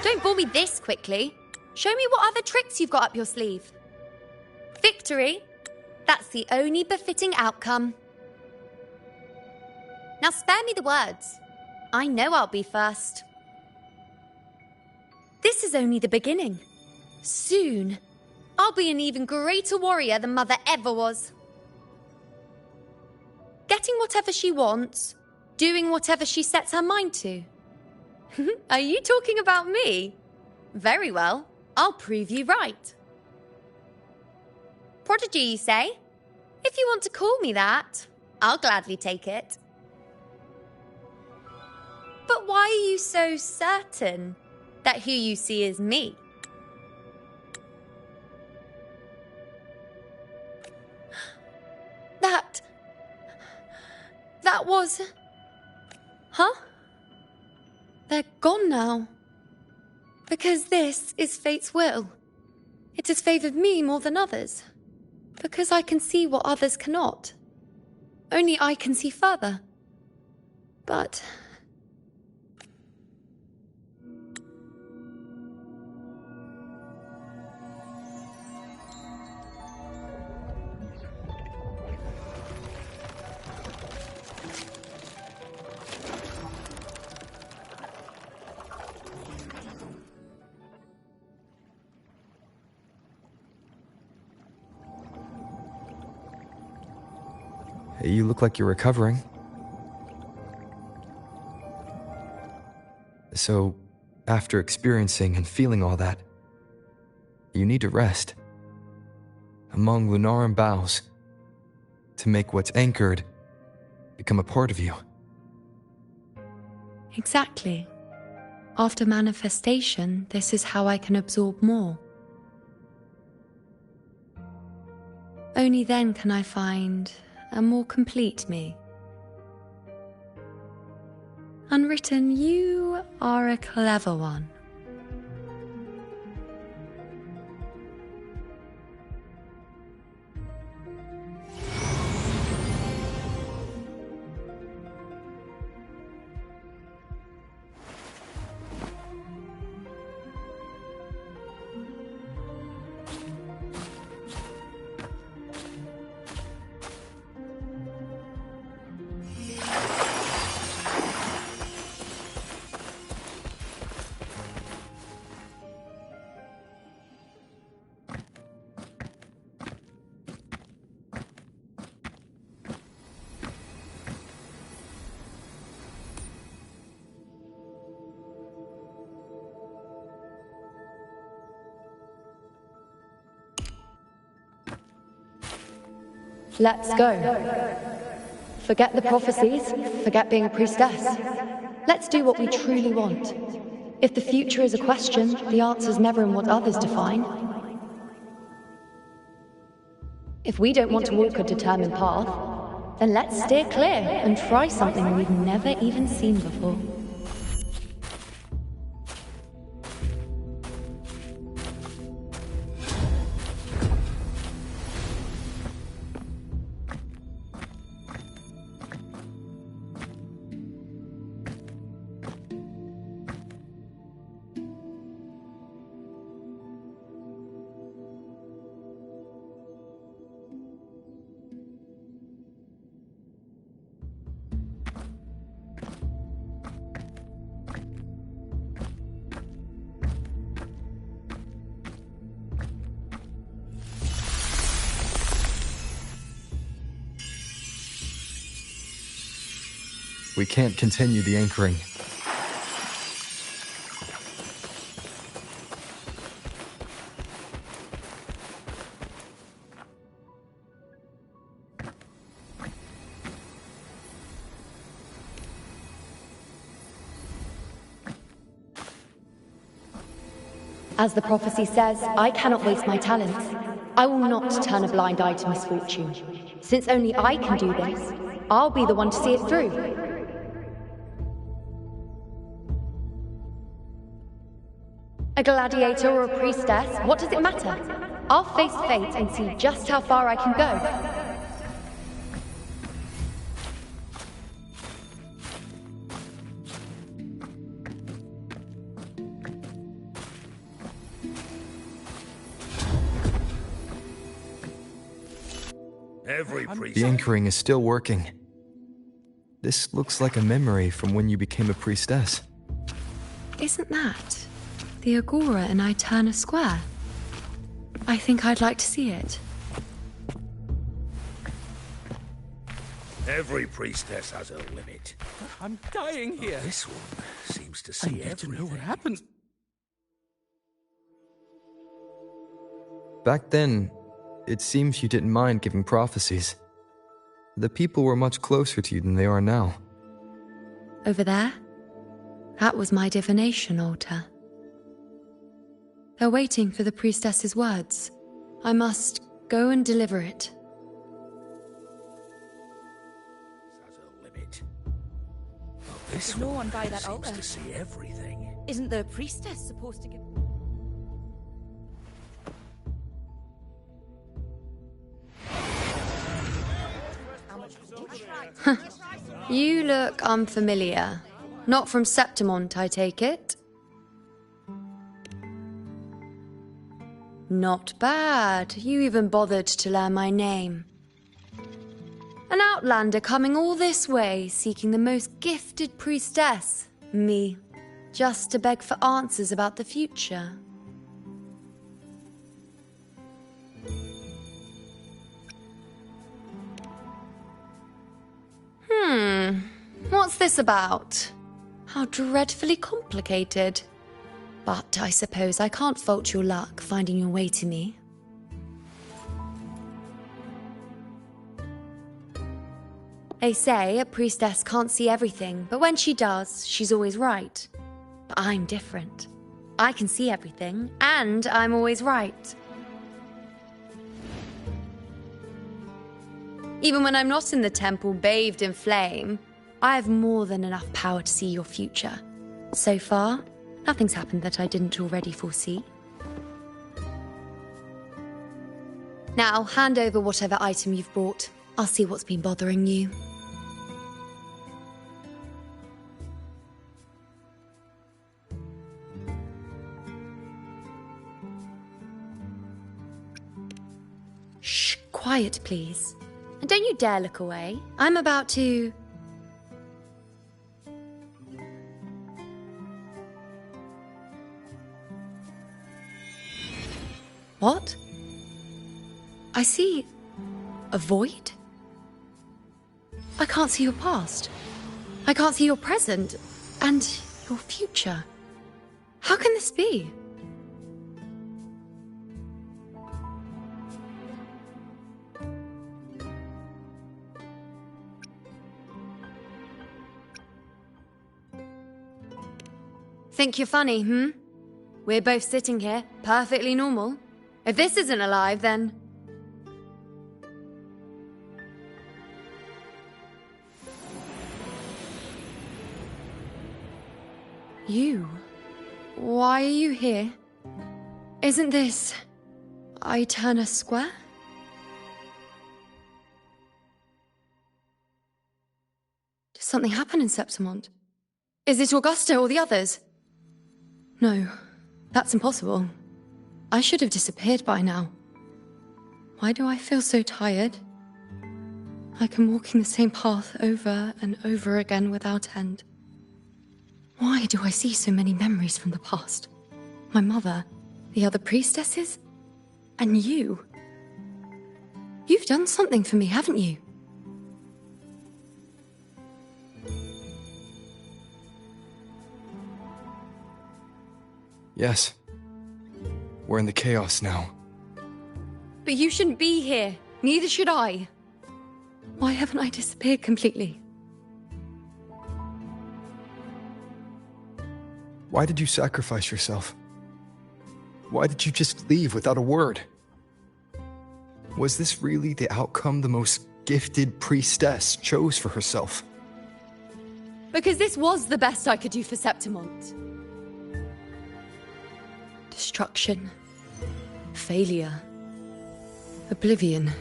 Don't bore me this quickly. Show me what other tricks you've got up your sleeve. Victory? That's the only befitting outcome. Now spare me the words. I know I'll be first. This is only the beginning. Soon, I'll be an even greater warrior than Mother ever was. Getting whatever she wants, doing whatever she sets her mind to. Are you talking about me? Very well, I'll prove you right. Prodigy, you say? If you want to call me that, I'll gladly take it. But why are you so certain that who you see is me? That was... Huh? They're gone now. Because this is fate's will. It has favored me more than others. Because I can see what others cannot. Only I can see further. But... You look like you're recovering. So, after experiencing and feeling all that, you need to rest. Among Lunaran boughs, to make what's anchored become a part of you. Exactly. After manifestation, this is how I can absorb more. Only then can I find a more complete me. Unwritten, you are a clever one. Let's go. Forget the prophecies, forget being a priestess. Let's do what we truly want. If the future is a question, the answer's never in what others define. If we don't want to walk a determined path, then let's steer clear and try something we've never even seen before. We can't continue the anchoring. As the prophecy says, I cannot waste my talents. I will not turn a blind eye to misfortune. Since only I can do this, I'll be the one to see it through. A gladiator or a priestess, what does it matter? I'll face fate and see just how far I can go. The anchoring is still working. This looks like a memory from when you became a priestess. Isn't that the Agora in Eterna Square? I think I'd like to see it. Every priestess has a limit. I'm dying here. This one seems to see I need to know what everything. happens. Back then, it seems you didn't mind giving prophecies. The people were much closer to you than they are now. Over there? That was my divination altar. They're waiting for the priestess's words. I must go and deliver it. Has a limit. This There's no one by that seems altar. to see everything. Isn't the priestess supposed to give... You look unfamiliar. Not from Septimont, I take it? Not bad. You even bothered to learn my name. An outlander coming all this way, seeking the most gifted priestess, me, just to beg for answers about the future. What's this about? How dreadfully complicated. But I suppose I can't fault your luck finding your way to me. They say a priestess can't see everything, but when she does, she's always right. But I'm different. I can see everything, and I'm always right. Even when I'm not in the temple bathed in flame, I have more than enough power to see your future. So far, nothing's happened that I didn't already foresee. Now, hand over whatever item you've brought. I'll see what's been bothering you. Shh, quiet, please. And don't you dare look away. I'm about to... What? I see a void? I can't see your past. I can't see your present and your future. How can this be? Think you're funny, hmm? We're both sitting here, perfectly normal. If this isn't alive, then... You? Why are you here? Isn't this... Eterna Square? Did something happen in Septimont? Is it Augusta or the others? No, that's impossible. I should have disappeared by now. Why do I feel so tired? Like I'm walking the same path over and over again without end. Why do I see so many memories from the past? My mother, the other priestesses, and you. You've done something for me, haven't you? Yes. We're in the chaos now. But you shouldn't be here. Neither should I. Why haven't I disappeared completely? Why did you sacrifice yourself? Why did you just leave without a word? Was this really the outcome the most gifted priestess chose for herself? Because this was the best I could do for Septimont. Destruction. Failure. Oblivion.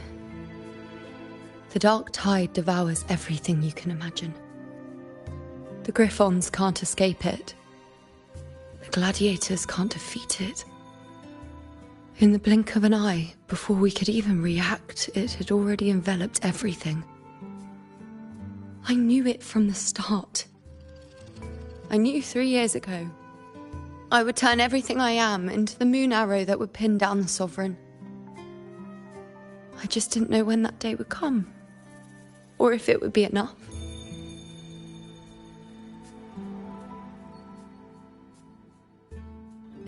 The dark tide devours everything you can imagine. The Griffons can't escape it. The gladiators can't defeat it. In the blink of an eye, before we could even react, it had already enveloped everything. I knew it from the start. I knew 3 years ago. I would turn everything I am into the moon arrow that would pin down the Sovereign. I just didn't know when that day would come, or if it would be enough.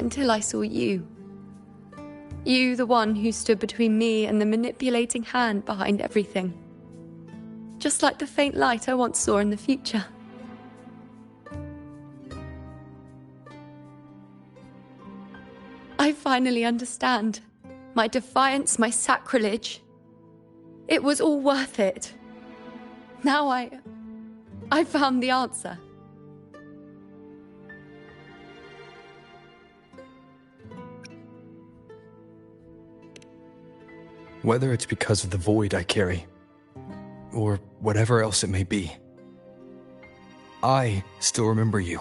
Until I saw you. You, the one who stood between me and the manipulating hand behind everything. Just like the faint light I once saw in the future. I finally understand. My defiance, my sacrilege. It was all worth it. Now I found the answer. Whether it's because of the void I carry, or whatever else it may be, I still remember you.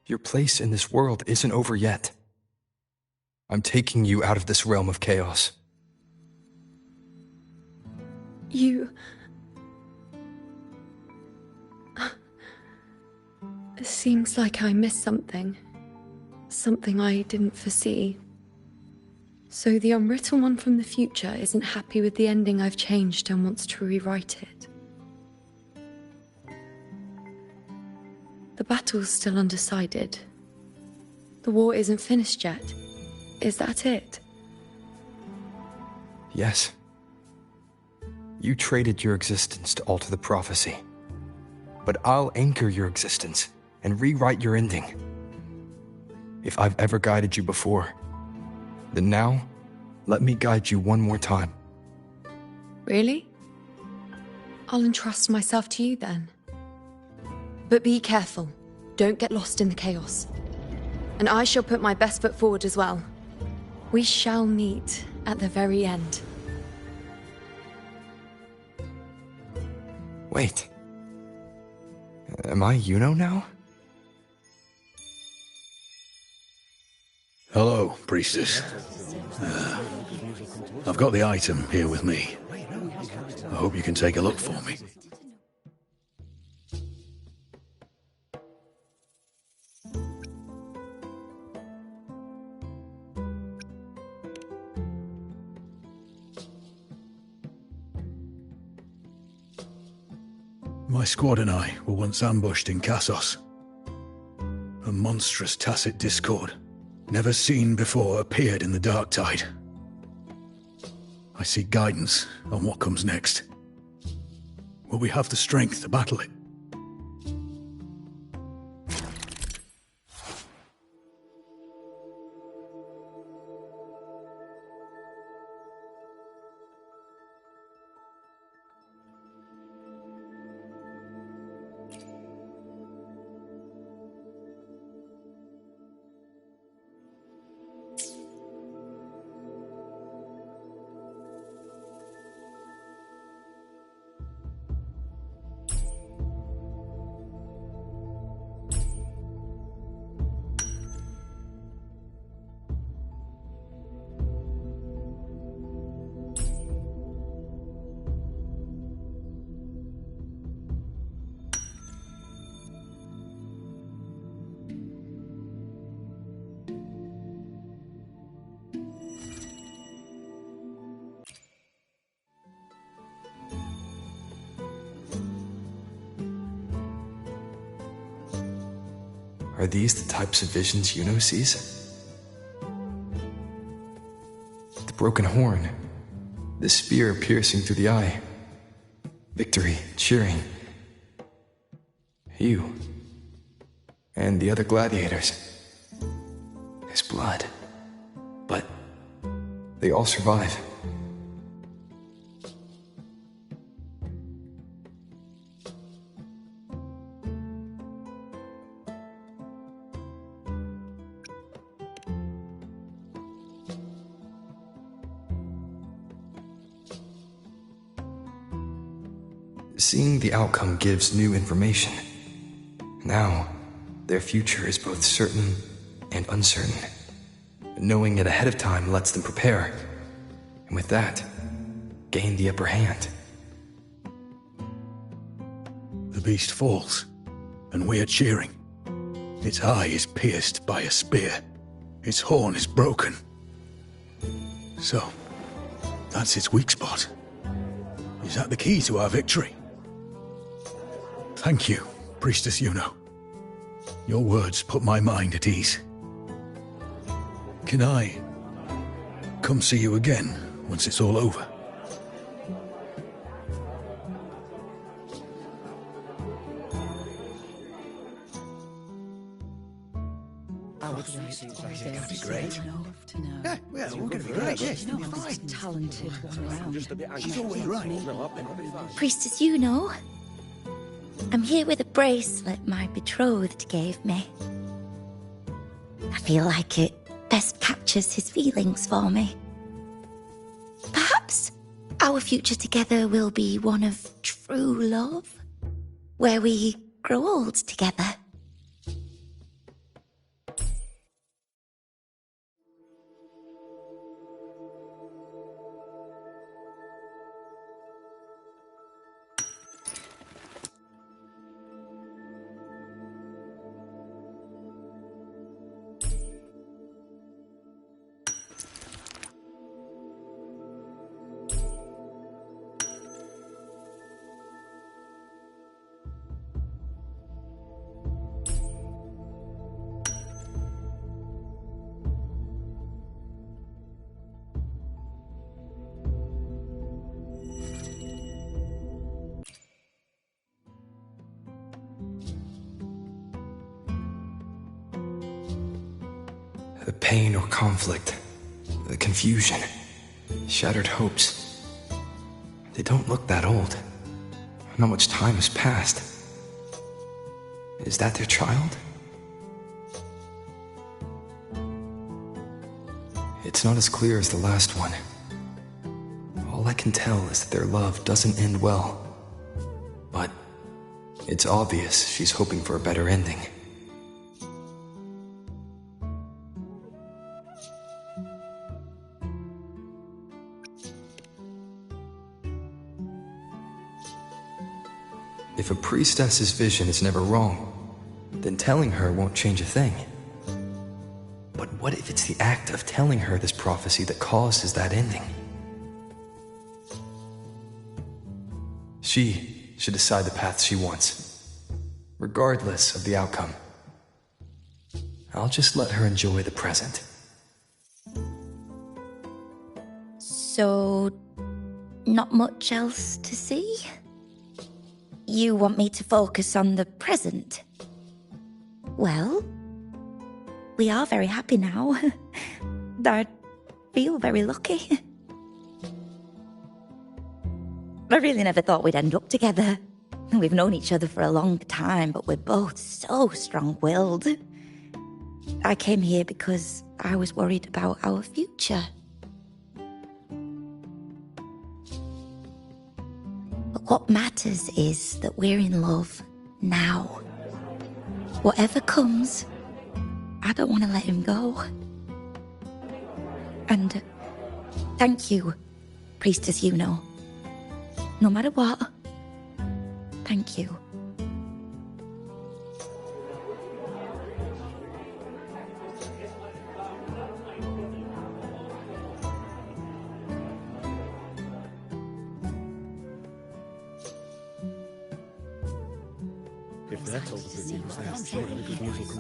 Your place in this world isn't over yet. I'm taking you out of this realm of chaos. You... It seems like I missed something. Something I didn't foresee. So the unwritten one from the future isn't happy with the ending I've changed and wants to rewrite it. The battle's still undecided. The war isn't finished yet. Is that it? Yes. You traded your existence to alter the prophecy. But I'll anchor your existence and rewrite your ending. If I've ever guided you before, then now, let me guide you one more time. Really? I'll entrust myself to you then. But be careful. Don't get lost in the chaos. And I shall put my best foot forward as well. We shall meet at the very end. Wait. Am I Yuno now? Hello, priestess. I've got the item here with me. I hope you can take a look for me. My squad and I were once ambushed in Kassos. A monstrous tacit discord, never seen before, appeared in the dark tide. I seek guidance on what comes next. Will we have the strength to battle it? Are these the types of visions Yuno sees? The broken horn, the spear piercing through the eye, victory cheering. You and the other gladiators. His blood. But they all survive. Seeing the outcome gives new information. Now, their future is both certain and uncertain. Knowing it ahead of time lets them prepare, and with that, gain the upper hand. The beast falls, and we are cheering. Its eye is pierced by a spear. Its horn is broken. So, that's its weak spot. Is that the key to our victory? Thank you, Priestess Yuno. Your words put my mind at ease. Can I come see you again once it's all over? That'd be great. Yeah, well, we're going to be great. Yes, no, fine. Talented one around. She's always right. Priestess Yuno, I'm here with a bracelet my betrothed gave me. I feel like it best captures his feelings for me. Perhaps Our future together will be one of true love, where we grow old together. The pain or conflict, the confusion, shattered hopes. They don't look that old. Not much time has passed. Is that their child? It's not as clear as the last one. All I can tell is that their love doesn't end well. But it's obvious she's hoping for a better ending. If a priestess's vision is never wrong, then telling her won't change a thing. But what if it's the act of telling her this prophecy that causes that ending? She should decide the path she wants, regardless of the outcome. I'll just let her enjoy the present. So, not much else to see? You want me to focus on the present? Well, we are very happy now. I feel very lucky. I really never thought we'd end up together. We've known each other for a long time, but we're both so strong-willed. I came here because I was worried about our future. But what matters is that we're in love now. Whatever comes, I don't want to let him go. And thank you, Priestess Yuno. No matter what, thank you.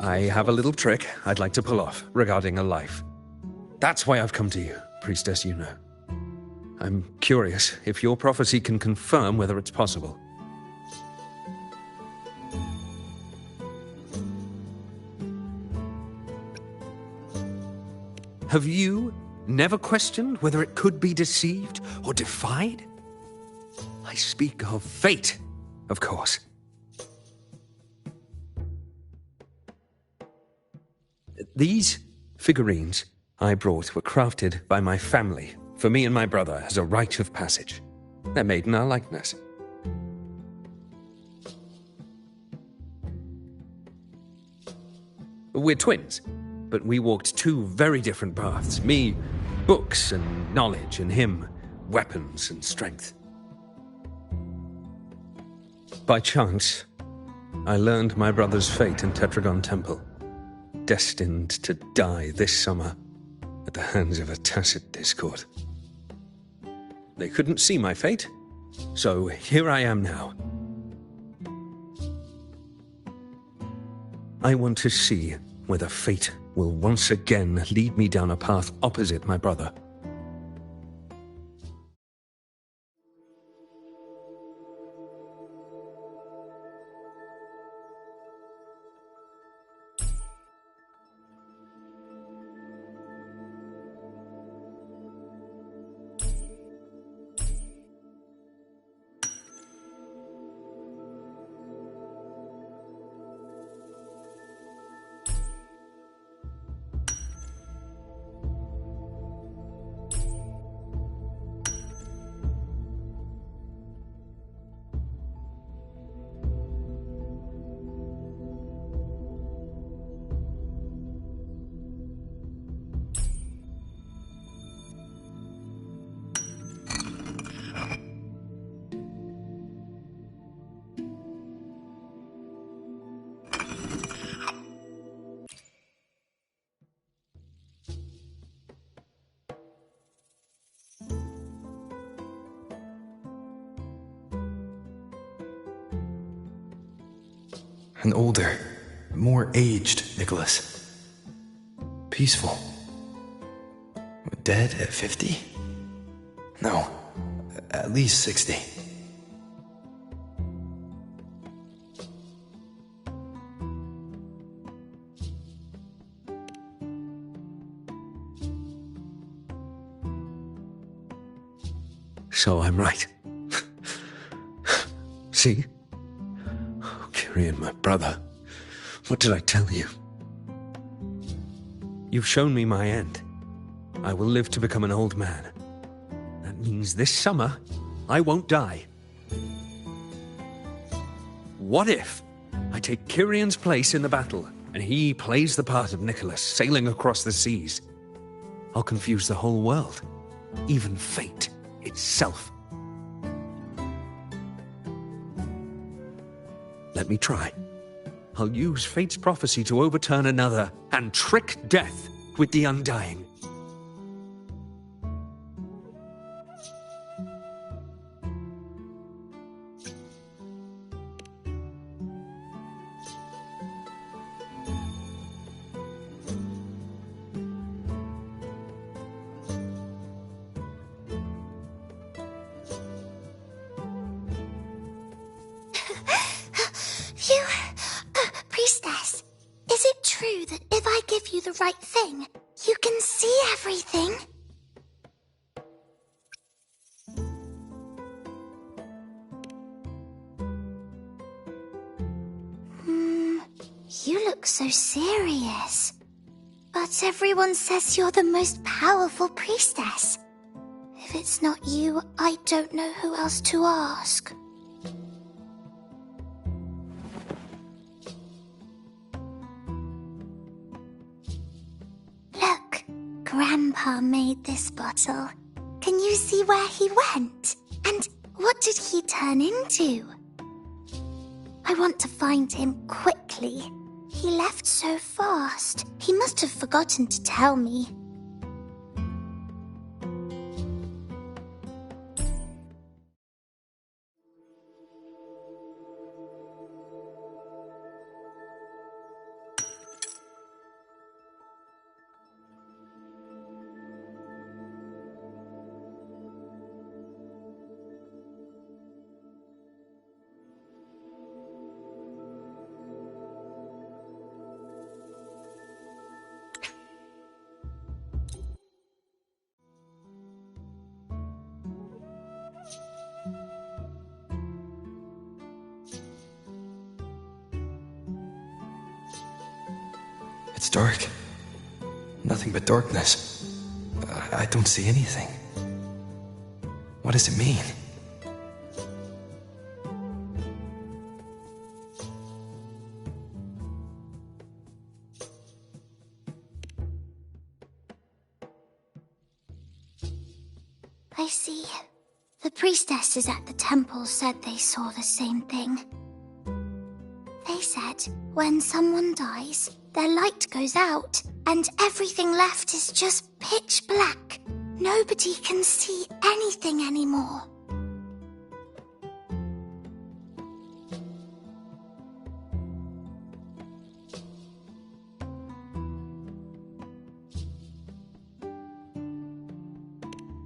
I have a little trick I'd like to pull off regarding a life. That's why I've come to you, Priestess Yuno. I'm curious if your prophecy can confirm whether it's possible. Have you never questioned whether it could be deceived or defied? I speak of fate, of course. These figurines I brought were crafted by my family for me and my brother as a rite of passage. They're made in our likeness. We're twins, but we walked two very different paths. Me, books and knowledge, and him, weapons and strength. By chance, I learned my brother's fate in Tetragon Temple, destined to die this summer at the hands of a tacit discord. They couldn't see my fate, so here I am now. I want to see whether fate will once again lead me down a path opposite my brother. An older, more aged Nicholas. Peaceful. Dead at 50? No, at least 60. So I'm right. See? Oh, Kyrian, my brother. What did I tell you? You've shown me my end. I will live to become an old man. That means this summer, I won't die. What if I take Kyrian's place in the battle, and he plays the part of Nicholas, sailing across the seas? I'll confuse the whole world, even fate itself. Let me try. I'll use fate's prophecy to overturn another and trick death with the undying. Priestess, is it true that if I give you the right thing, you can see everything? You look so serious. But everyone says you're the most powerful priestess. If it's not you, I don't know who else to ask. Look, Grandpa made this bottle. Can you see where he went? And what did he turn into? I want to find him quickly. He left so fast. He must have forgotten to tell me. It's dark. Nothing but darkness. I don't see anything. What does it mean? I see. The priestesses at the temple said they saw the same thing. They said when someone dies, their light goes out, and everything left is just pitch black. Nobody can see anything anymore.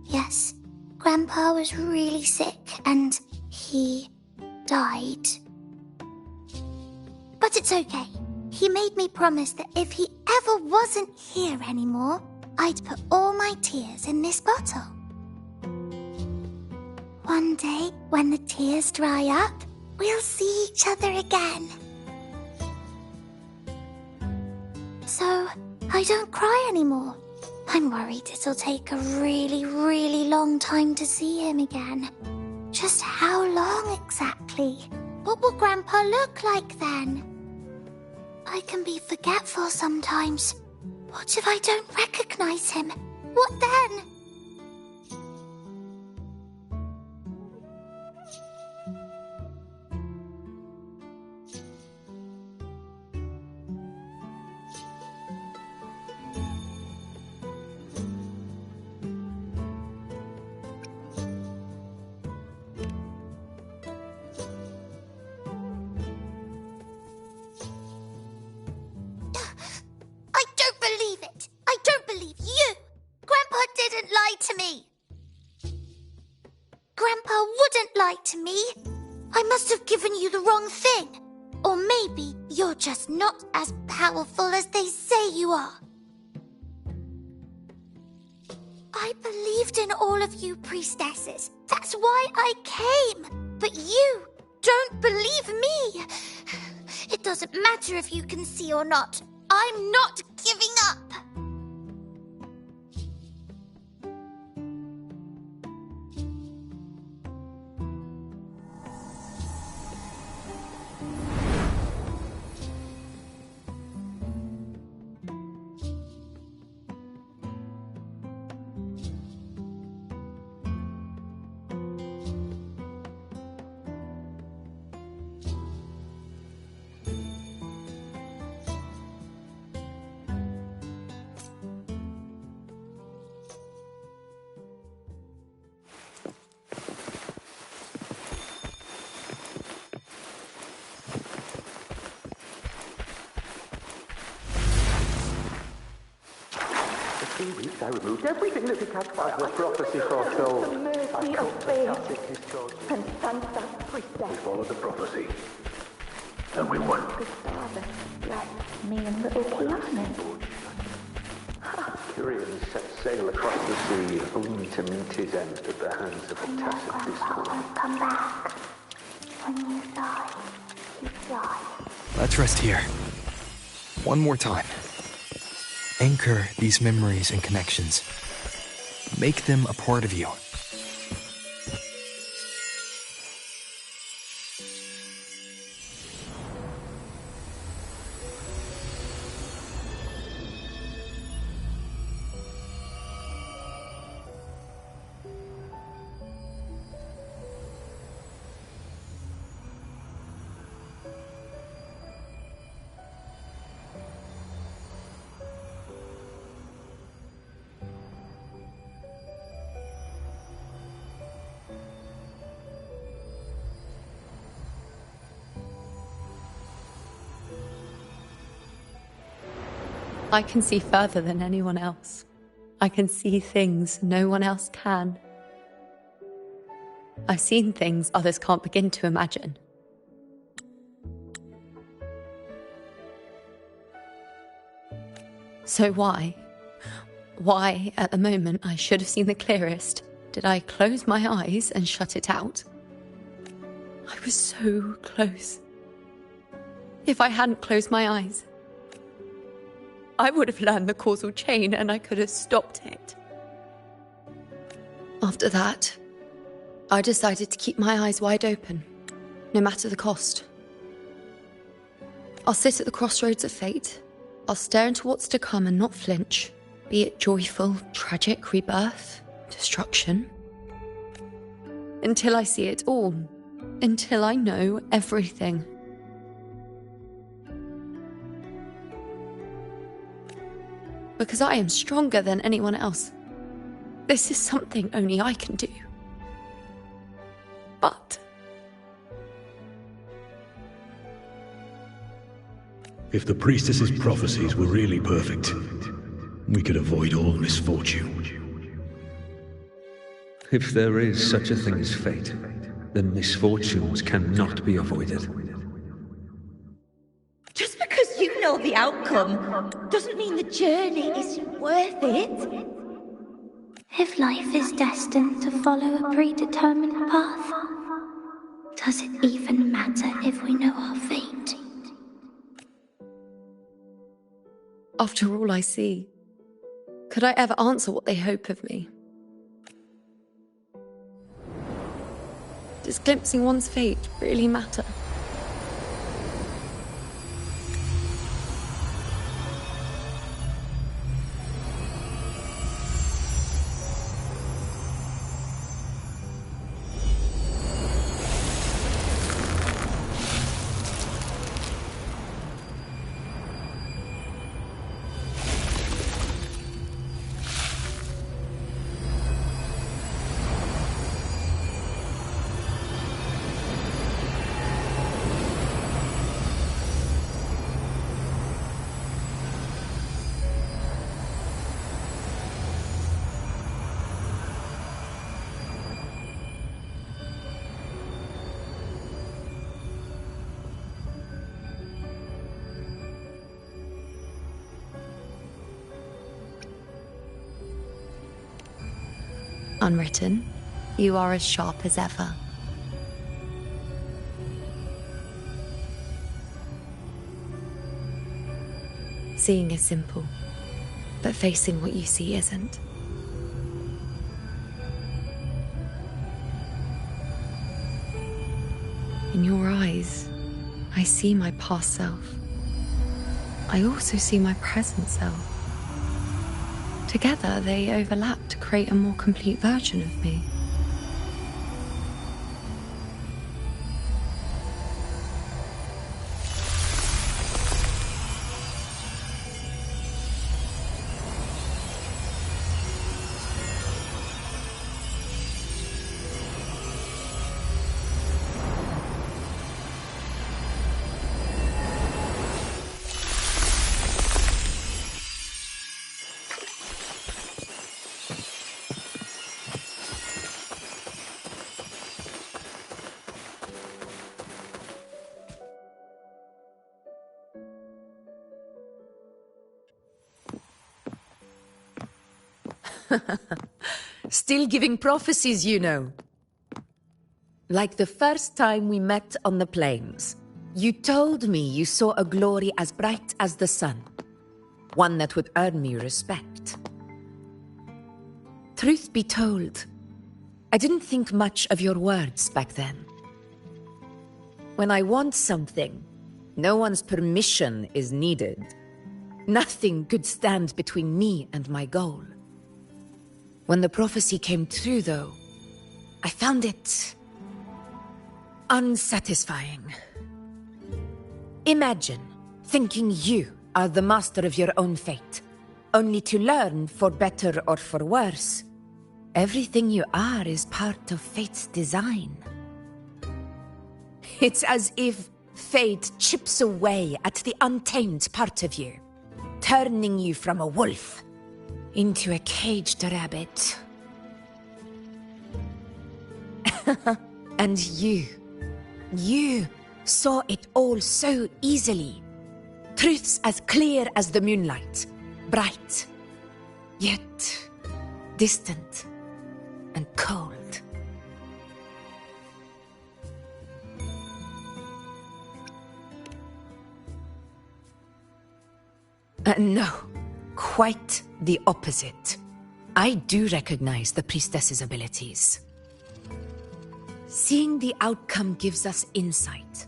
Yes, Grandpa was really sick, and he died. But it's okay. He made me promise that if he ever wasn't here anymore, I'd put all my tears in this bottle. One day, when the tears dry up, we'll see each other again. So, I don't cry anymore. I'm worried it'll take a really, really long time to see him again. Just how long exactly? What will Grandpa look like then? I can be forgetful sometimes. What if I don't recognize him? What then? wrong thing. Or maybe you're just not as powerful as they say you are. I believed in all of you priestesses. That's why I came. But you don't believe me. It doesn't matter if you can see or not. I'm not giving up. I removed everything that could catch fire. The prophecy foretold. The mercy of fate. And Santa priestess. We followed the prophecy. And we won. Good father, bless me and little planet. Tyrion set sail across the sea, only to meet his end at the hands of a tacit discord. Come back. When you die, you die. Let's rest here. One more time. Anchor these memories and connections. Make them a part of you. I can see further than anyone else. I can see things no one else can. I've seen things others can't begin to imagine. So why at the moment I should have seen the clearest, did I close my eyes and shut it out? I was so close. If I hadn't closed my eyes, I would have learned the causal chain and I could have stopped it. After that, I decided to keep my eyes wide open, no matter the cost. I'll sit at the crossroads of fate. I'll stare into what's to come and not flinch, be it joyful, tragic, rebirth, destruction. Until I see it all. Until I know everything. Because I am stronger than anyone else. This is something only I can do. But if the priestess's prophecies were really perfect, we could avoid all misfortune. If there is such a thing as fate, then misfortunes cannot be avoided. Just because you know the outcome doesn't mean the journey is worth it. If life is destined to follow a predetermined path, does it even matter if we know our fate? after all I see, could I ever answer what they hope of me? Does glimpsing one's fate really matter? Unwritten, you are as sharp as ever. Seeing is simple, but facing what you see isn't. In your eyes, I see my past self. I also see my present self. Together, they overlap to create a more complete version of me. Still giving prophecies, you know. Like the first time we met on the plains, you told me you saw a glory as bright as the sun, one that would earn me respect. Truth be told, I didn't think much of your words back then. When I want something, no one's permission is needed. Nothing could stand between me and my goal. When the prophecy came true, though, I found it unsatisfying. Imagine thinking you are the master of your own fate, only to learn, for better or for worse, everything you are is part of fate's design. It's as if fate chips away at the untamed part of you, turning you from a wolf into a caged rabbit. And you saw it all so easily. Truths as clear as the moonlight, bright, yet distant and cold. No, quite the opposite. I do recognize the priestess's abilities. Seeing the outcome gives us insight.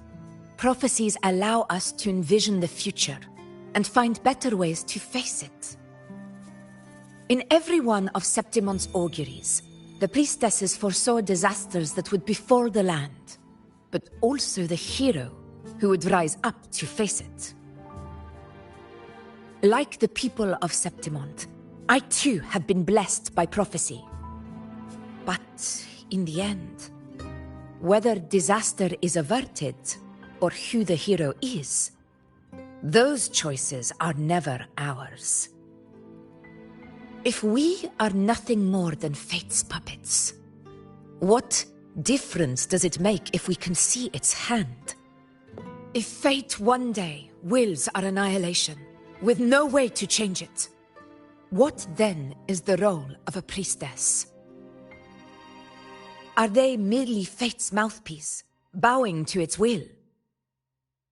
Prophecies allow us to envision the future and find better ways to face it. In every one of Septimon's auguries, the priestesses foresaw disasters that would befall the land, but also the hero who would rise up to face it. Like the people of Septimont, I too have been blessed by prophecy. But in the end, whether disaster is averted or who the hero is, those choices are never ours. If we are nothing more than fate's puppets, what difference does it make if we can see its hand? If fate one day wills our annihilation, with no way to change it, what then is the role of a priestess? Are they merely fate's mouthpiece, bowing to its will?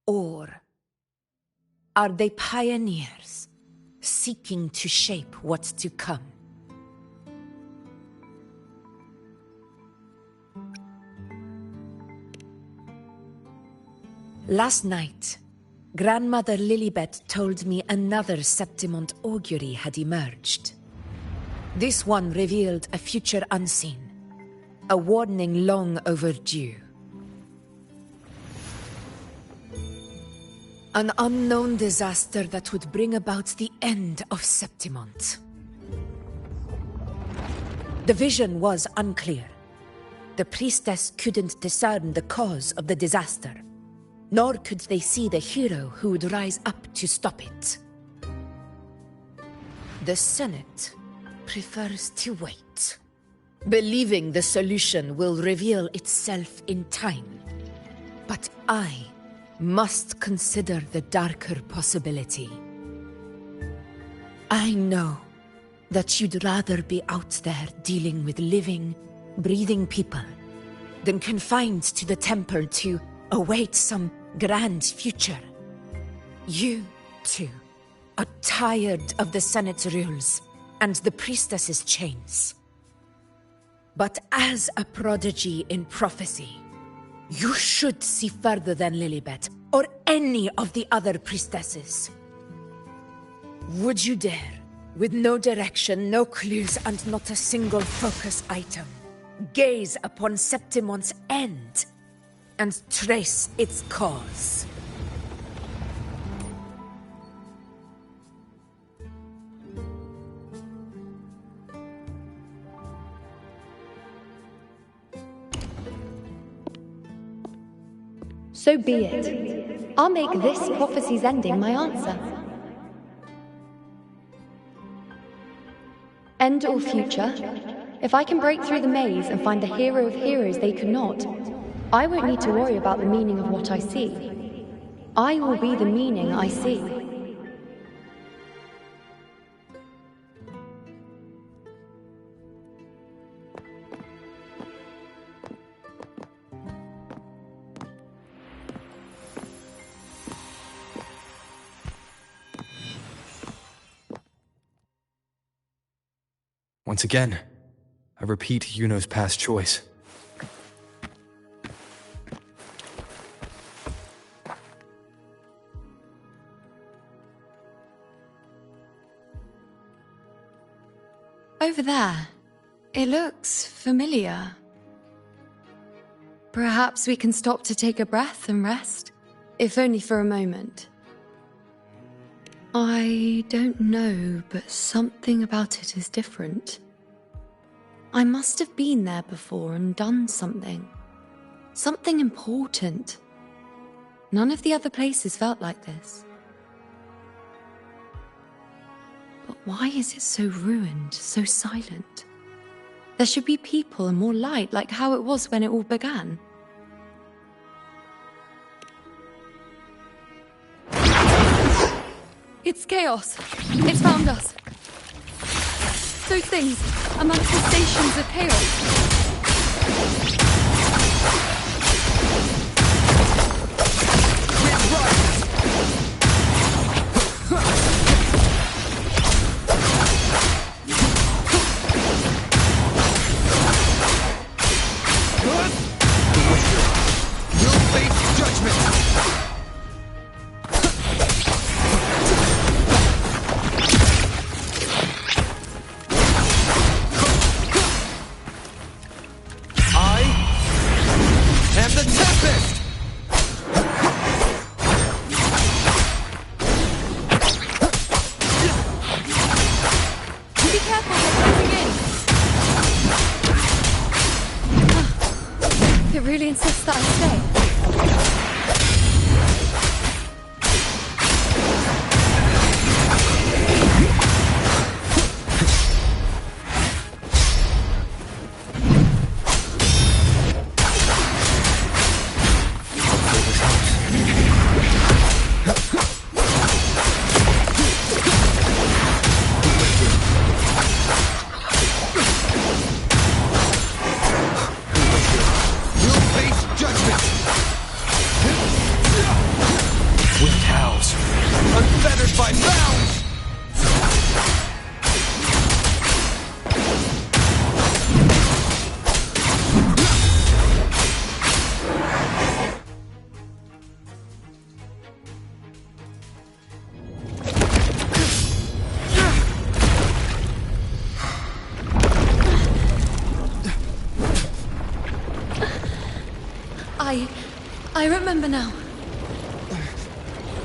Or are they pioneers, seeking to shape what's to come? Last night, Grandmother Lilibet told me another Septimont augury had emerged. This one revealed a future unseen, a warning long overdue. An unknown disaster that would bring about the end of Septimont. The vision was unclear. The priestess couldn't discern the cause of the disaster, nor could they see the hero who would rise up to stop it. The Senate prefers to wait, believing the solution will reveal itself in time. But I must consider the darker possibility. I know that you'd rather be out there dealing with living, breathing people than confined to the temple to await some grand future. You, too, are tired of the Senate's rules and the priestess's chains. But as a prodigy in prophecy, you should see further than Lilibet or any of the other priestesses. Would you dare, with no direction, no clues, and not a single focus item, gaze upon Septimon's end and trace its cause? So be it. I'll make this prophecy's ending my answer. End or future, if I can break through the maze and find the hero of heroes they could not, I won't need to worry about the meaning of what I see. I will be the meaning I see. Once again, I repeat Yuno's past choice. Over there. It looks familiar. Perhaps we can stop to take a breath and rest, if only for a moment. I don't know, but something about it is different. I must have been there before and done something. Something important. None of the other places felt like this. But why is it so ruined, so silent? There should be people and more light, like how it was when it all began. It's chaos. It's found us. Those things are manifestations of chaos. Really insists that I stay. I remember now.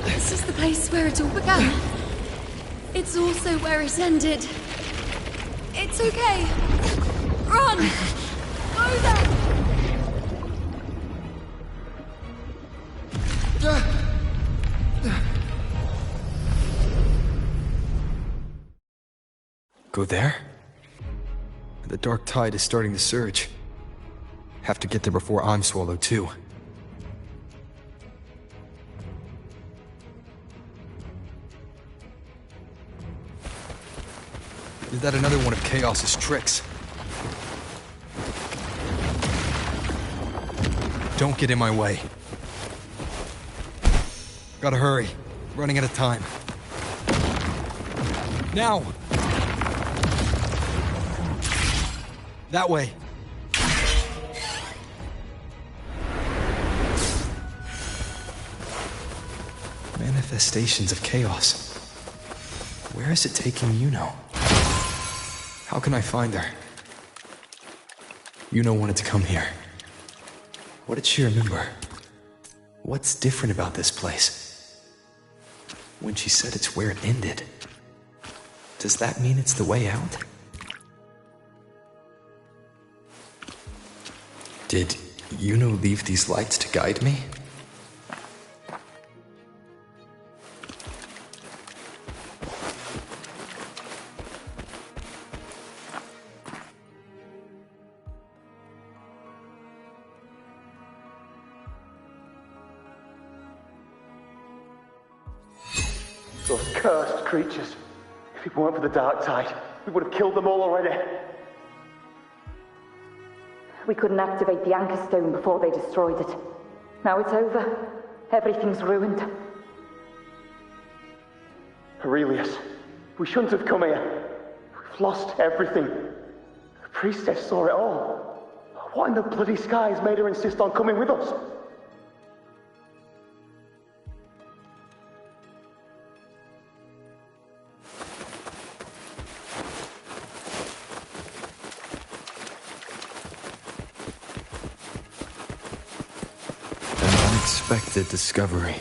This is the place where it all began. It's also where it ended. It's okay. Run! Go there! Go there? The dark tide is starting to surge. Have to get there before I'm swallowed too. Is that another one of Chaos's tricks? Don't get in my way. Gotta hurry. Running out of time. Now! That way. Manifestations of chaos. Where is it taking Yuno? How can I find her? Yuno wanted to come here. What did she remember? What's different about this place? When she said it's where it ended, does that mean it's the way out? Did Yuno leave these lights to guide me? Those cursed creatures. If it weren't for the dark tide, we would have killed them all already. We couldn't activate the Anchor Stone before they destroyed it. Now it's over. Everything's ruined. Aurelius, we shouldn't have come here. We've lost everything. The priestess saw it all. What in the bloody skies made her insist on coming with us? Unexpected discovery.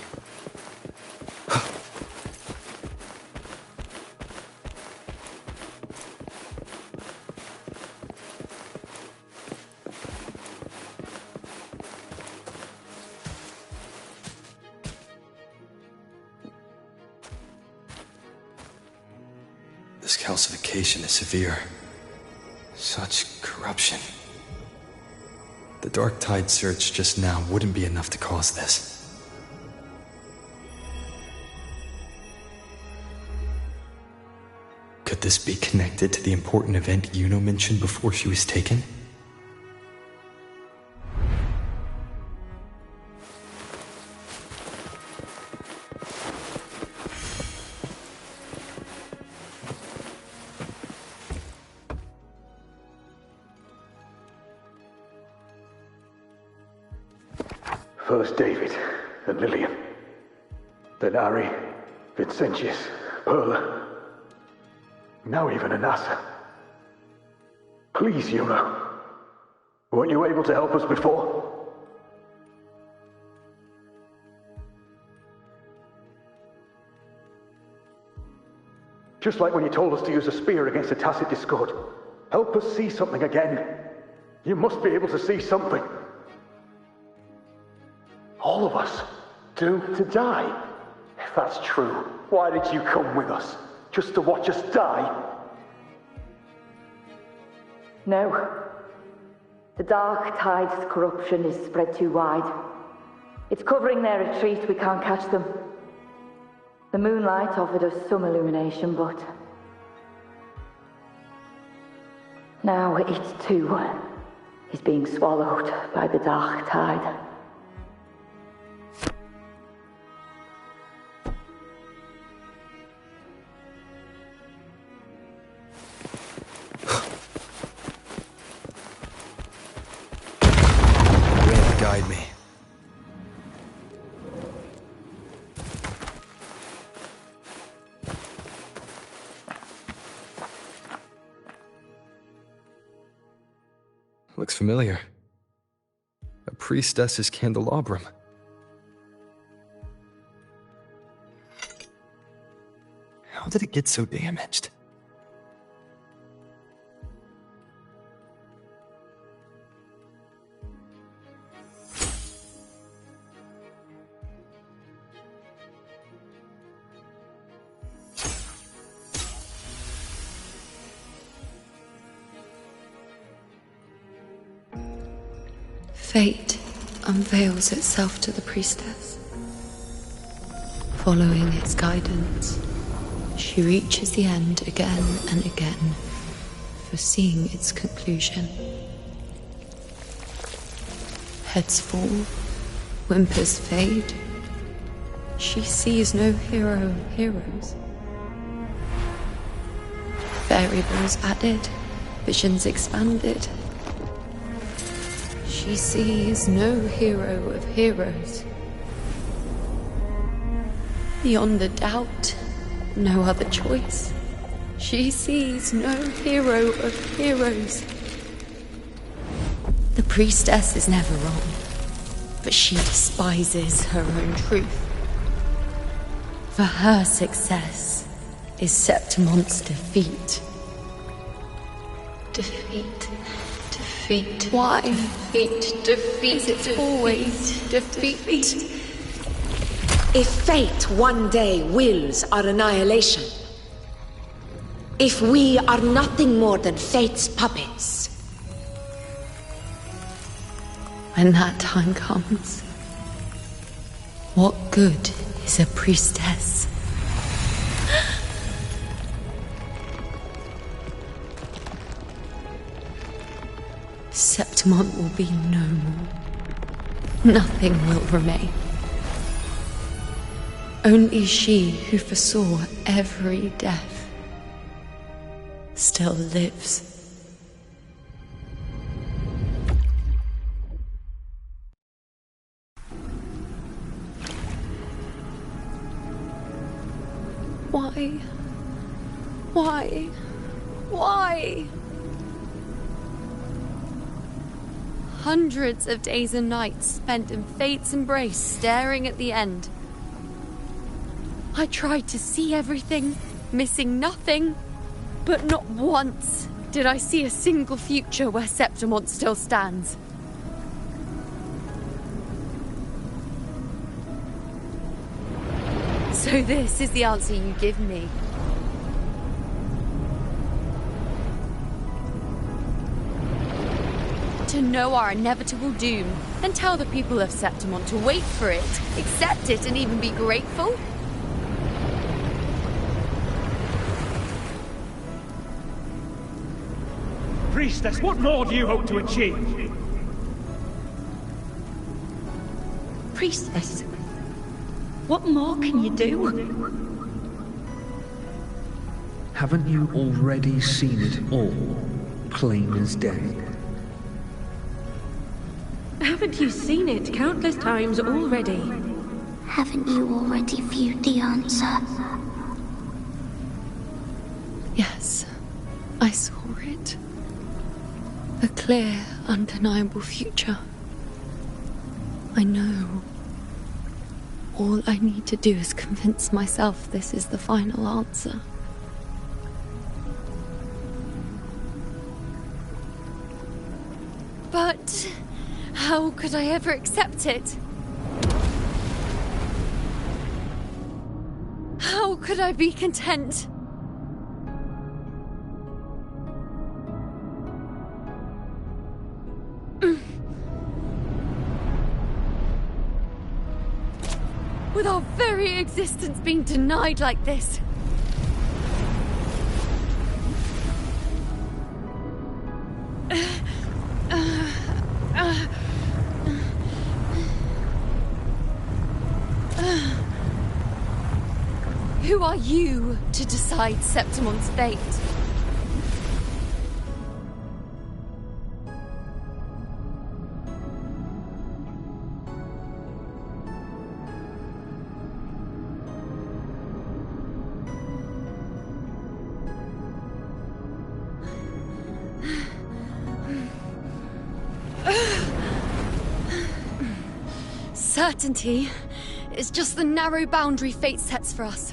This calcification is severe. Such corruption. The Dark Tide search just now wouldn't be enough to cause this. Could this be connected to the important event Yuno mentioned before she was taken? First David and Lillian. Then Ari, Vincentius, Perla. Now even Anassa. Please, Yuno. Weren't you able to help us before? Just like when you told us to use a spear against the Tacit Discord. Help us see something again. You must be able to see something. All of us? Doomed to die? If that's true, why did you come with us? Just to watch us die? No. The Dark Tide's corruption is spread too wide. It's covering their retreat, we can't catch them. The moonlight offered us some illumination, but... now it too is being swallowed by the Dark Tide. Guide me. Looks familiar. A priestess's candelabrum. How did it get so damaged? Fate unveils itself to the priestess. Following its guidance, She reaches the end again and again, foreseeing its conclusion. Heads fall, whimpers fade. She sees no hero of heroes. Variables added, visions expanded. She sees no hero of heroes. Beyond a doubt, no other choice. She sees no hero of heroes. The priestess is never wrong, but she despises her own truth. For her success is Septimon's defeat. Defeat. Defeat. Why? Defeat. Is it always defeat? If fate one day wills our annihilation, if we are nothing more than fate's puppets, when that time comes, what good is a priestess? Septimon will be no more. Nothing will remain. Only she who foresaw every death still lives. Why? Why? Why? Hundreds of days and nights spent in fate's embrace, staring at the end. I tried to see everything, missing nothing, but not once did I see a single future where Septimon still stands. So this is the answer you give me. To know our inevitable doom, and tell the people of Septimon to wait for it, accept it, and even be grateful? Priestess, what more do you hope to achieve? Priestess, what more can you do? Haven't you already seen it all, plain as day? Haven't you seen it countless times already? Haven't you already viewed the answer? Yes, I saw it. A clear, undeniable future. I know. All I need to do is convince myself this is the final answer. But how could I ever accept it? How could I be content? With our very existence being denied like this. Who are you to decide Septimon's fate? Certainty is just the narrow boundary fate sets for us.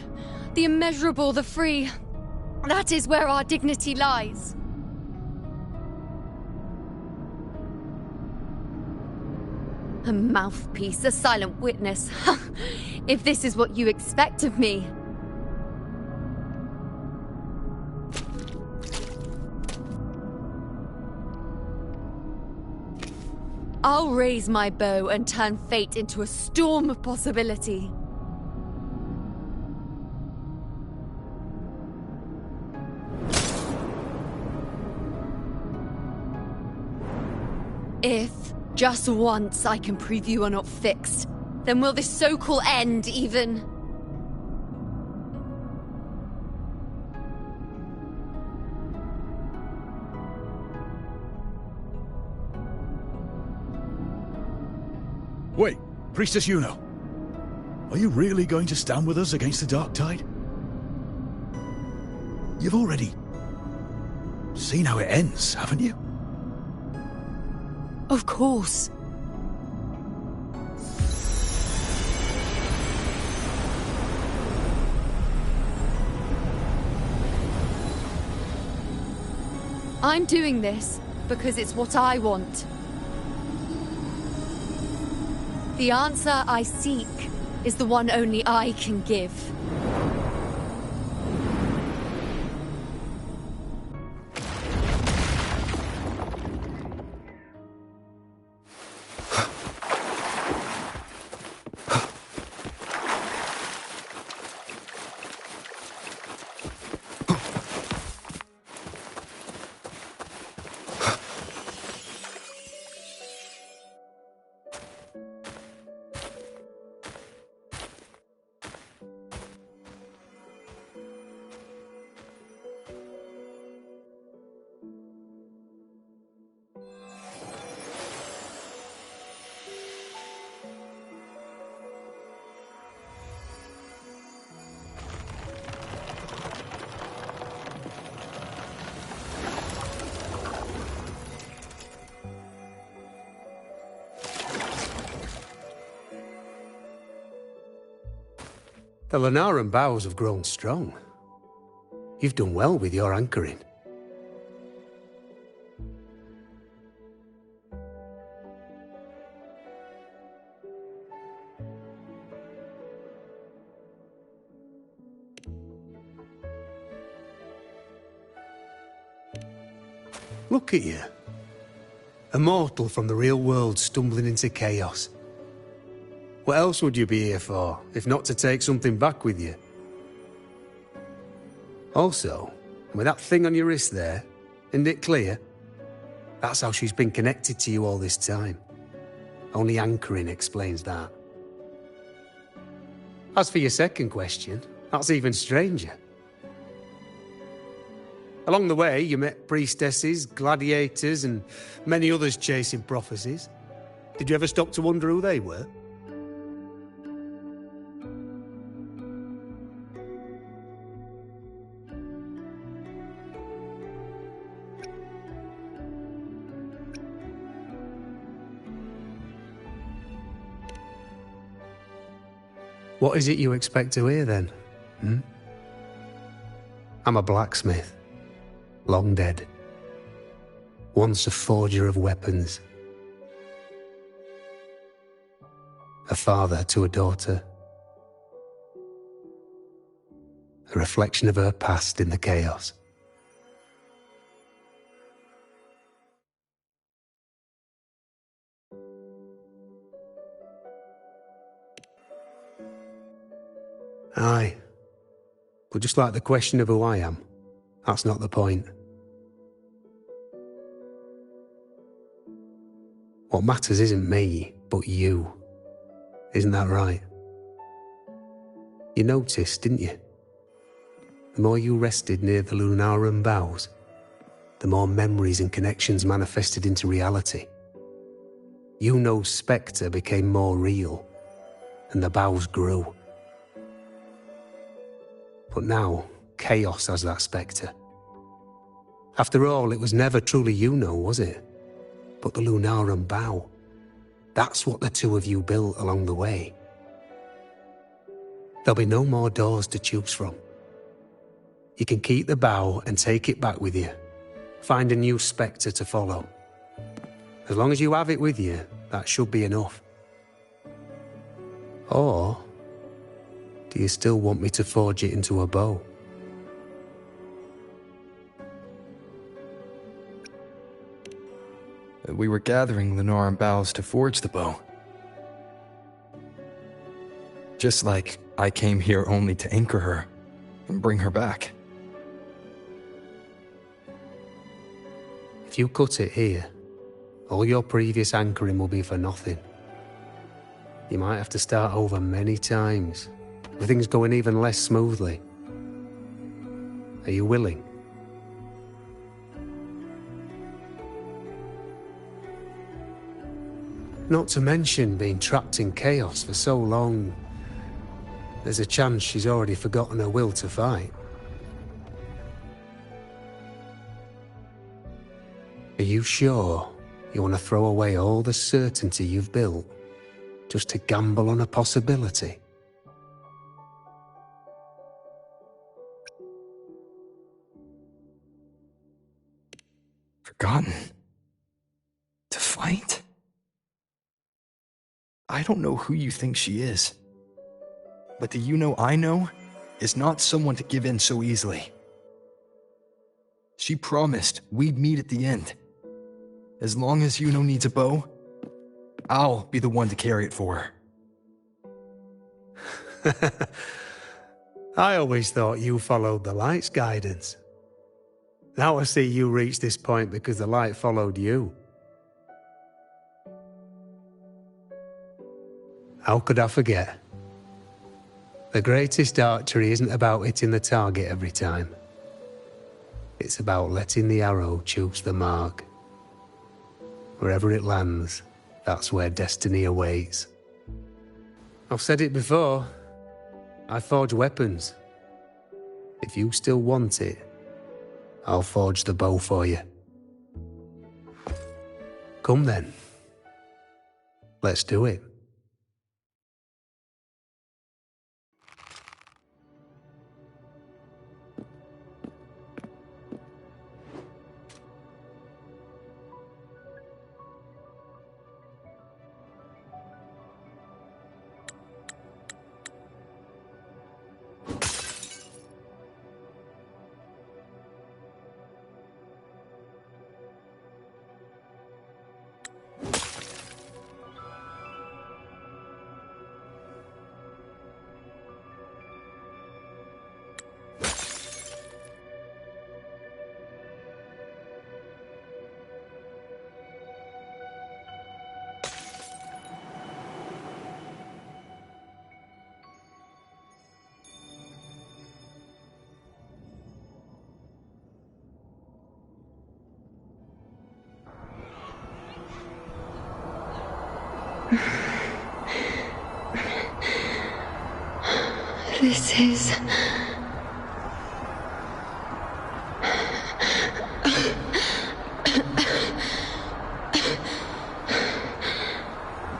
The immeasurable, the free. That is where our dignity lies. A mouthpiece, a silent witness. If this is what you expect of me. I'll raise my bow and turn fate into a storm of possibility. If, just once, I can prove you are not fixed, then will this so-called end even... Wait, Priestess Yuno. Are you really going to stand with us against the Dark Tide? You've already seen how it ends, haven't you? Of course. I'm doing this because it's what I want. The answer I seek is the one only I can give. The Lunaran bows have grown strong. You've done well with your anchoring. Look at you. A mortal from the real world stumbling into chaos. What else would you be here for, if not to take something back with you? Also, with that thing on your wrist there, isn't it clear? That's how she's been connected to you all this time. Only anchoring explains that. As for your second question, that's even stranger. Along the way, you met priestesses, gladiators, and many others chasing prophecies. Did you ever stop to wonder who they were? What is it you expect to hear, then? I'm a blacksmith. Long dead. Once a forger of weapons. A father to a daughter. A reflection of her past in the chaos. Aye. But just like the question of who I am, that's not the point. What matters isn't me, but you. Isn't that right? You noticed, didn't you? The more you rested near the Lunaran bows, the more memories and connections manifested into reality. Yuno's spectre became more real, and the bows grew. But now, chaos has that spectre. After all, it was never truly Yuno, was it? But the Lunaran bow. That's what the two of you built along the way. There'll be no more doors to choose from. You can keep the bow and take it back with you. Find a new spectre to follow. As long as you have it with you, that should be enough. Or do you still want me to forge it into a bow? We were gathering Lunaran boughs to forge the bow. Just like I came here only to anchor her and bring her back. If you cut it here, All your previous anchoring will be for nothing. You might have to start over many times, with things going even less smoothly. Are you willing? Not to mention being trapped in chaos for so long. There's a chance she's already forgotten her will to fight. Are you sure you want to throw away all the certainty you've built just to gamble on a possibility? Forgotten? To fight? I don't know who you think she is. But the you know I know is not someone to give in so easily. She promised we'd meet at the end. As long as Yuno needs a bow, I'll be the one to carry it for her. I always thought you followed the light's guidance. Now I see you reached this point because the light followed you. How could I forget? The greatest archery isn't about hitting the target every time. It's about letting the arrow choose the mark. Wherever it lands, that's where destiny awaits. I've said it before. I forge weapons. If you still want it, I'll forge the bow for you. Come then. Let's do it. This is...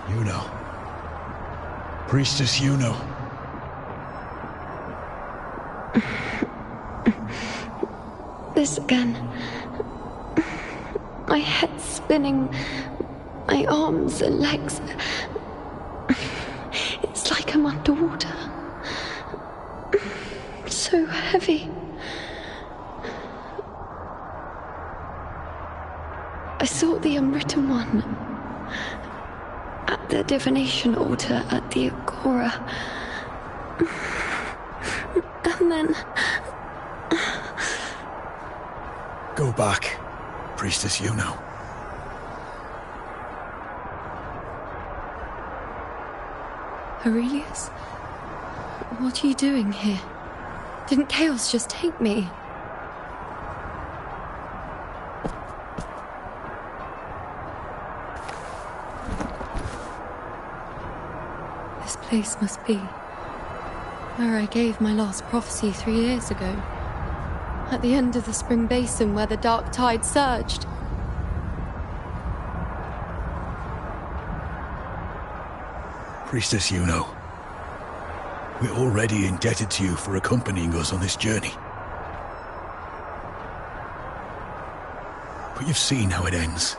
Yuno. Priestess Yuno. This again. My head spinning, my arms and legs. It's like I'm underwater. So heavy. I saw the unwritten one at the divination altar at the Agora. And then... Go back, Priestess Yuno. Aurelius? What are you doing here? Didn't chaos just take me? This place must be where I gave my last prophecy 3 years ago. At the end of the spring basin where the dark tide surged. Priestess Yuno. We're already indebted to you for accompanying us on this journey. But you've seen how it ends.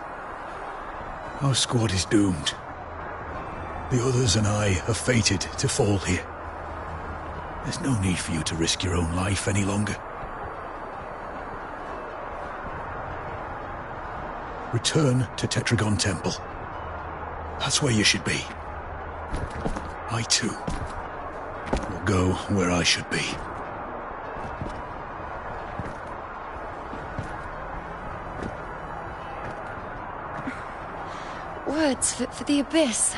Our squad is doomed. The others and I are fated to fall here. There's no need for you to risk your own life any longer. Return to Tetragon Temple. That's where you should be. I too will go where I should be. words for the abyss.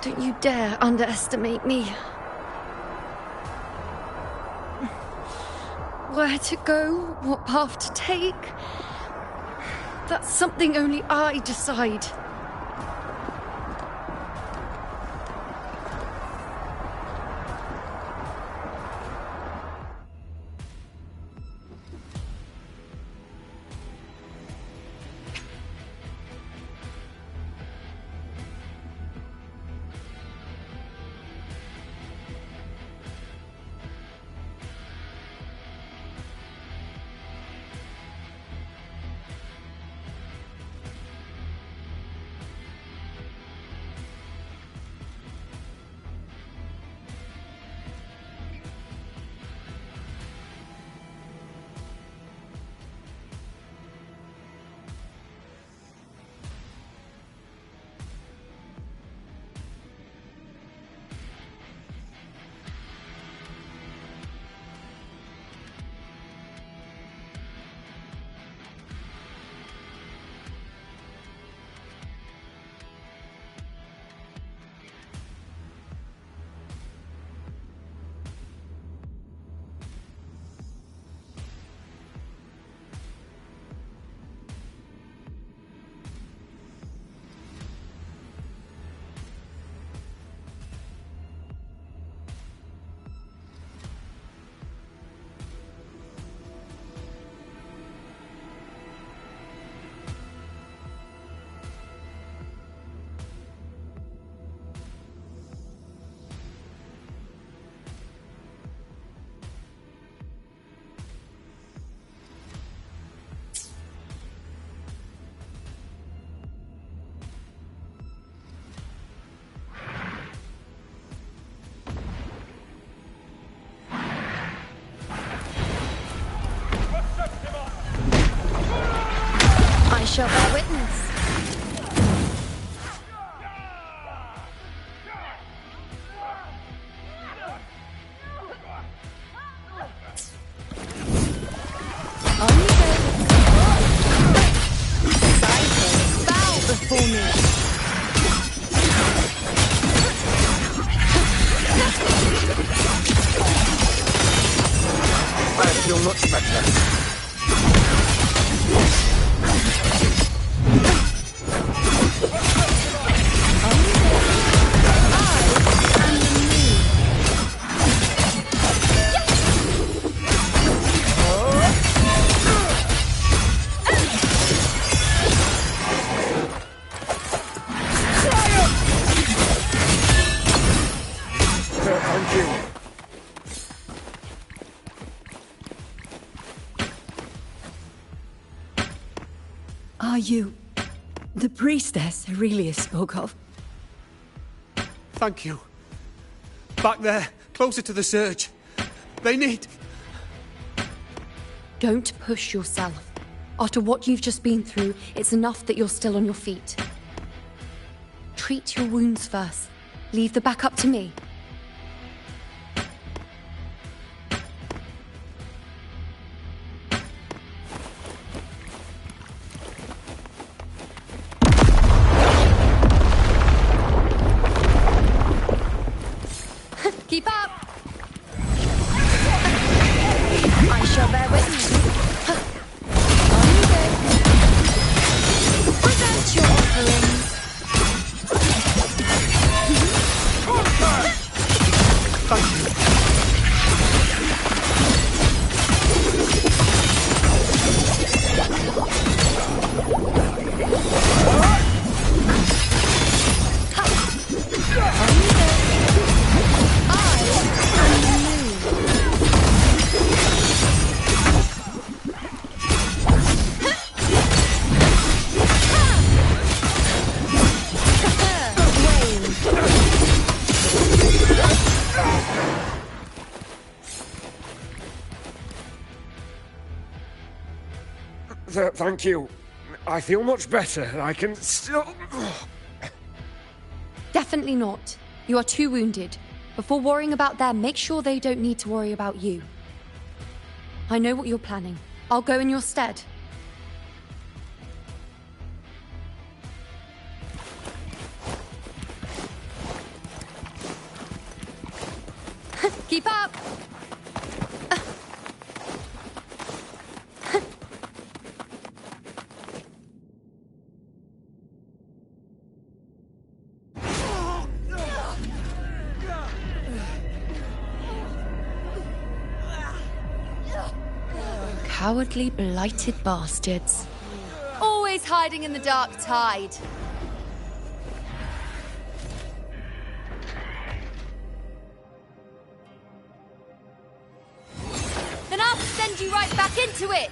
Don't you dare underestimate me. Where to go, what path to take, that's something only I decide. I shall bear witness. Bow before me. I feel much better. Are you the priestess Aurelius spoke of? Thank you. Back there, closer to the surge. They need... Don't push yourself. After what you've just been through, it's enough that you're still on your feet. Treat your wounds first. Leave the back up to me. Keep up! I shall bear witness. On you go. Present your offerings. Thank you. I feel much better. I can still... Definitely not. You are too wounded. Before worrying about them, make sure they don't need to worry about you. I know what you're planning. I'll go in your stead. Cowardly, blighted bastards. Always hiding in the dark tide. Then I'll send you right back into it!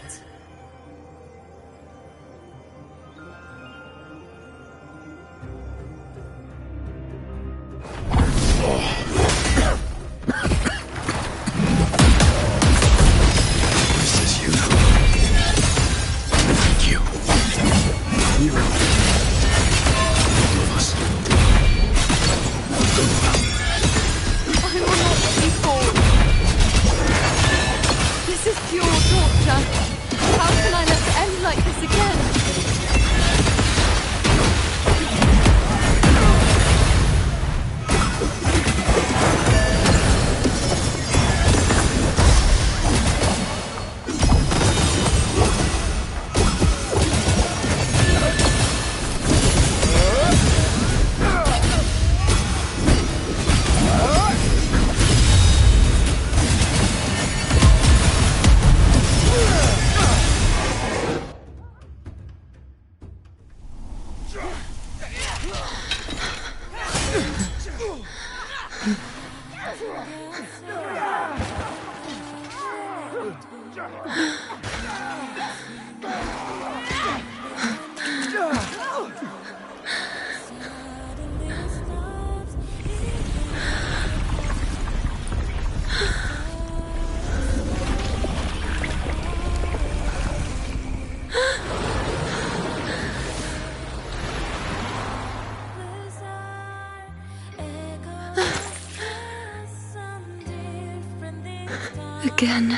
Again,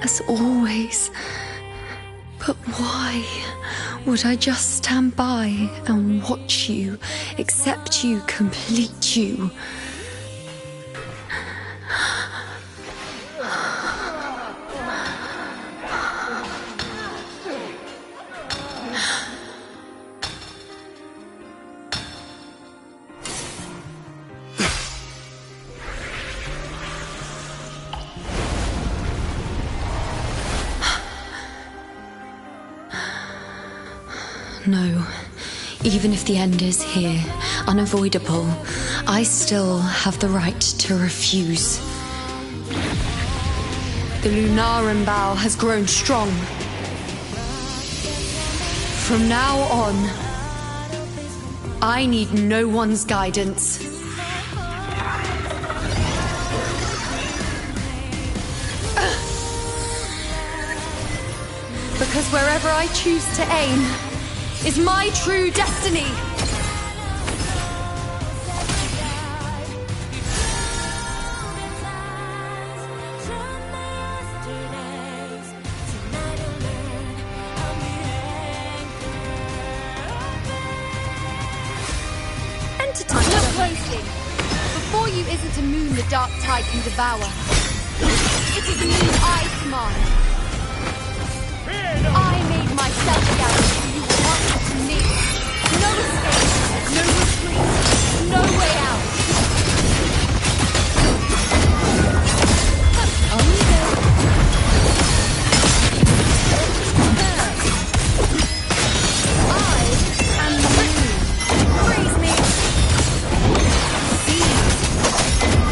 as always. But why would I just stand by and watch you, accept you, complete you? No, even if the end is here, unavoidable, I still have the right to refuse. The Lunaran bow has grown strong. From now on, I need no one's guidance. Because wherever I choose to aim is my true destiny. Enter time. Look closely. Before you isn't a moon the dark tide can devour. It is a moon I command. I made myself gather. To me. No escape, no retreat, no way out. Only there. I am the moon. Praise me. See.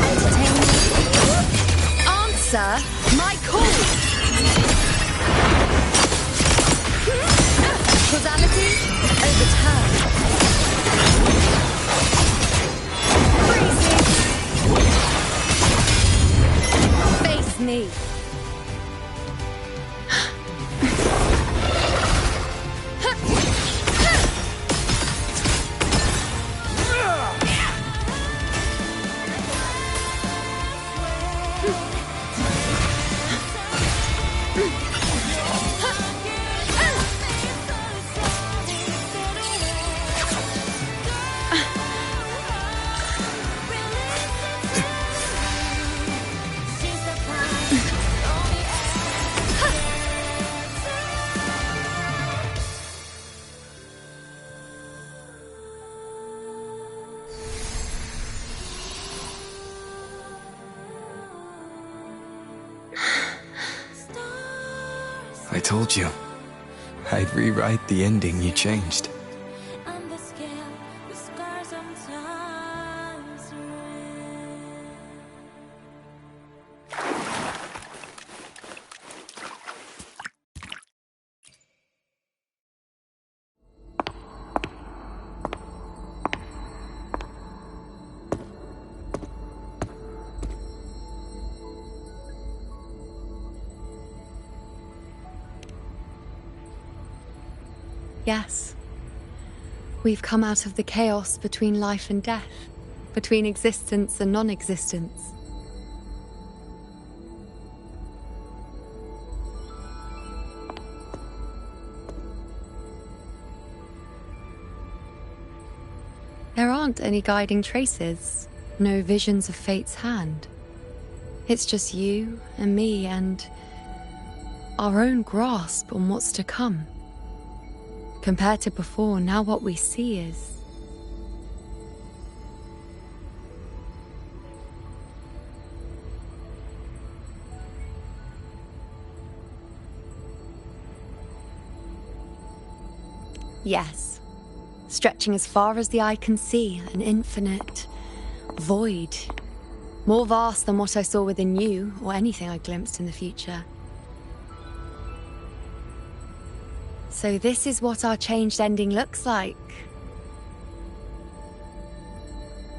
Entertain me. Answer my call. Causality overturned. Freeze me. Face me. I told you. I'd rewrite the ending you changed. Yes. We've come out of the chaos between life and death, between existence and non-existence. There aren't any guiding traces, no visions of fate's hand. It's just you and me and our own grasp on what's to come. Compared to before, now what we see is... Yes. Stretching as far as the eye can see, an infinite void. More vast than what I saw within you, or anything I glimpsed in the future. So this is what our changed ending looks like.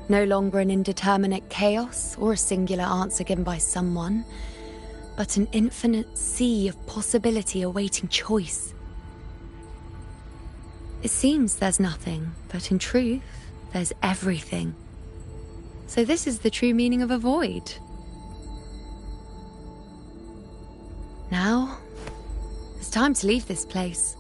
No longer an indeterminate chaos or a singular answer given by someone, but an infinite sea of possibility awaiting choice. It seems there's nothing, but in truth, there's everything. So this is the true meaning of a void. Now, it's time to leave this place.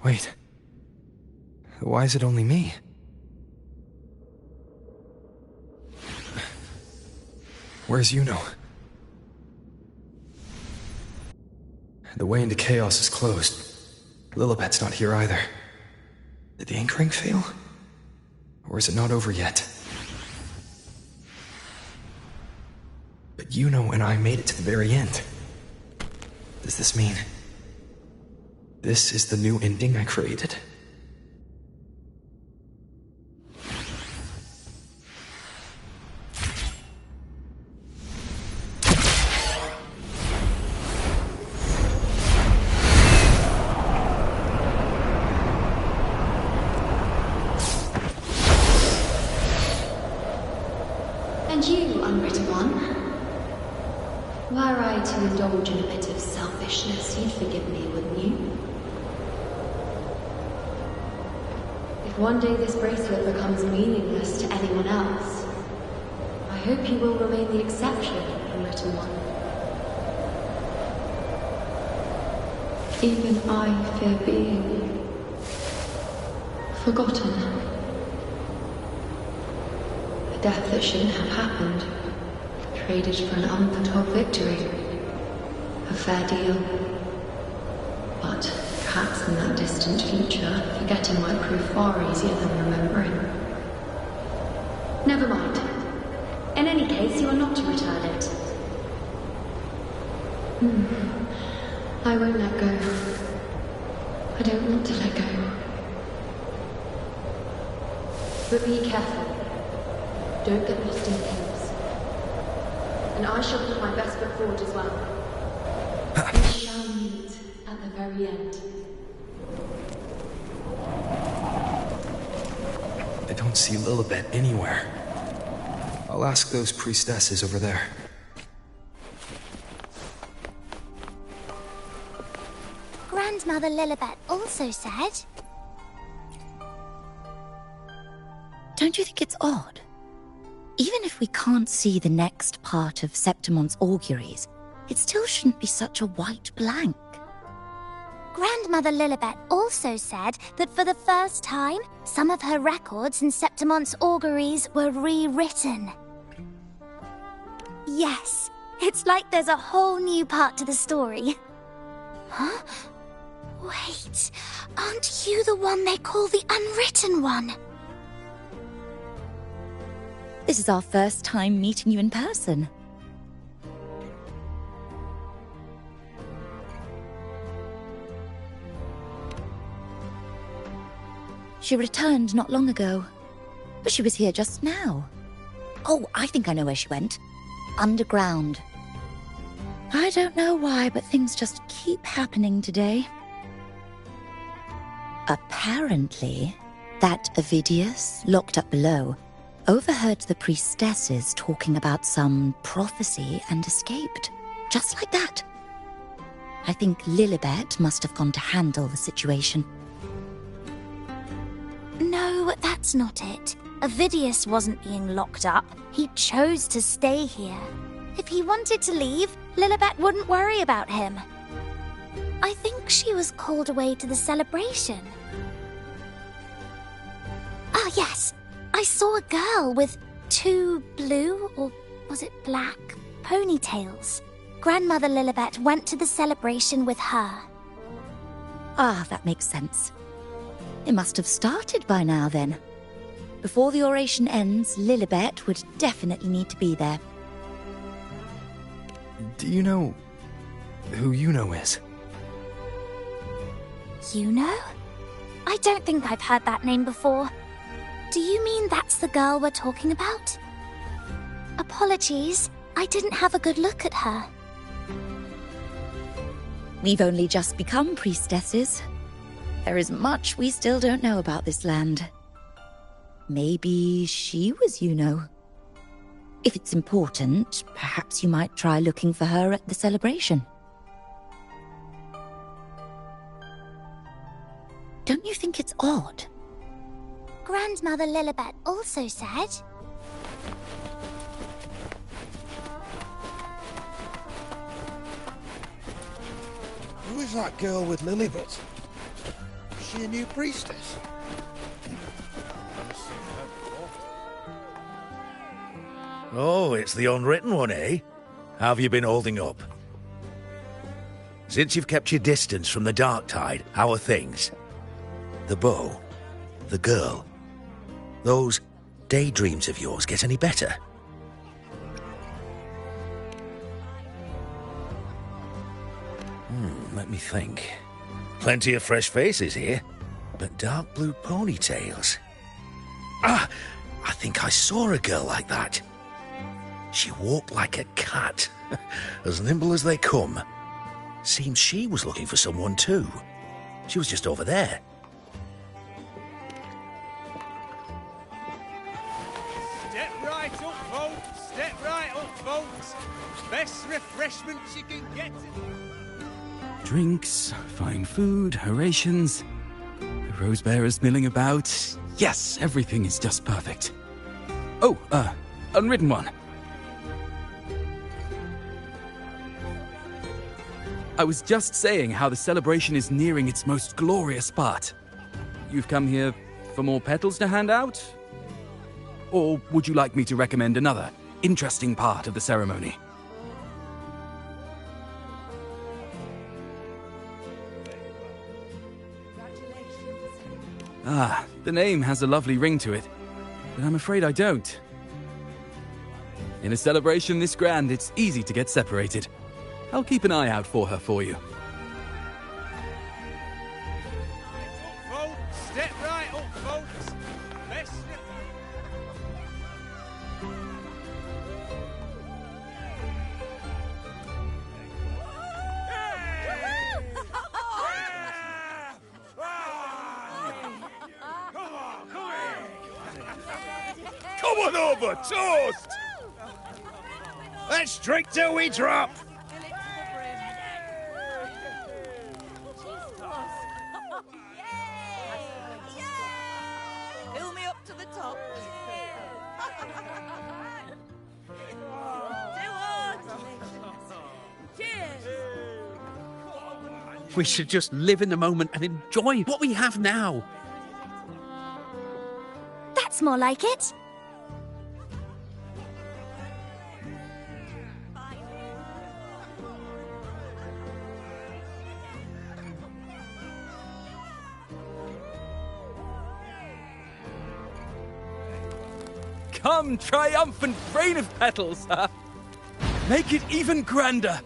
Wait. Why is it only me? Where's Yuno? The way into chaos is closed. Lilibet's not here either. Did the ink ring fail? Or is it not over yet? But Yuno and I made it to the very end. Does this mean... this is the new ending I created? And you, unwritten one, were I to indulge in a bit of selfishness, you'd forgive me, wouldn't you? If one day this bracelet becomes meaningless to anyone else, I hope you will remain the exception, unwritten one. Even I fear being forgotten. A death that shouldn't have happened, traded for an unforetold victory. A fair deal. But perhaps in that distant future, forgetting might prove far easier than remembering. Never mind. In any case, you are not to return it. I won't let go. I don't want to let go. But be careful. Don't get lost in the chaos. And I shall put my best foot forward as well. We shall meet at the very end. I don't see Lilibet anywhere. I'll ask those priestesses over there. Grandmother Lilibet also said... Don't you think it's odd? Even if we can't see the next part of Septimon's auguries, it still shouldn't be such a white blank. Grandmother Lilibet also said that for the first time, some of her records in Septimon's auguries were rewritten. Yes, it's like there's a whole new part to the story. Huh? Wait, aren't you the one they call the Unwritten One? This is our first time meeting you in person. She returned not long ago, but she was here just now. Oh, I think I know where she went. Underground. I don't know why, but things just keep happening today. Apparently, that Ovidius, locked up below, overheard the priestesses talking about some prophecy and escaped. Just like that. I think Lilibet must have gone to handle the situation. No, that's not it. Ovidius wasn't being locked up. He chose to stay here. If he wanted to leave, Lilibet wouldn't worry about him. I think she was called away to the celebration. Ah, yes. I saw a girl with 2 blue, or was it black, ponytails. Grandmother Lilibet went to the celebration with her. Ah, that makes sense. It must have started by now, then. Before the oration ends, Lilibet would definitely need to be there. Do you know who Yuno is? Yuno? I don't think I've heard that name before. Do you mean that's the girl we're talking about? Apologies, I didn't have a good look at her. We've only just become priestesses. There is much we still don't know about this land. Maybe she was Yuno. If it's important, perhaps you might try looking for her at the celebration. Don't you think it's odd? Grandmother Lilibet also said... Who is that girl with Lilibet? Is she a new priestess? Oh, it's the Unwritten One, eh? How have you been holding up? Since you've kept your distance from the dark tide, how are things? The bow? The girl? Those daydreams of yours get any better? Let me think. Plenty of fresh faces here, but dark blue ponytails. Ah, I think I saw a girl like that. She walked like a cat, as nimble as they come. Seems she was looking for someone too. She was just over there. Step right up, folks. Step right up, folks. Best refreshments you can get. Drinks, fine food, orations. The rose bearers milling about. Yes, everything is just perfect. Oh, Unwritten One. I was just saying how the celebration is nearing its most glorious part. You've come here for more petals to hand out? Or would you like me to recommend another interesting part of the ceremony? Ah, the name has a lovely ring to it, but I'm afraid I don't. In a celebration this grand, it's easy to get separated. I'll keep an eye out for her for you. Step right up, folks. Best Come on over, toast! Let's drink till we drop! Fill me up to the top. We should just live in the moment and enjoy what we have now. That's more like it. Come, triumphant rain of petals! Make it even grander!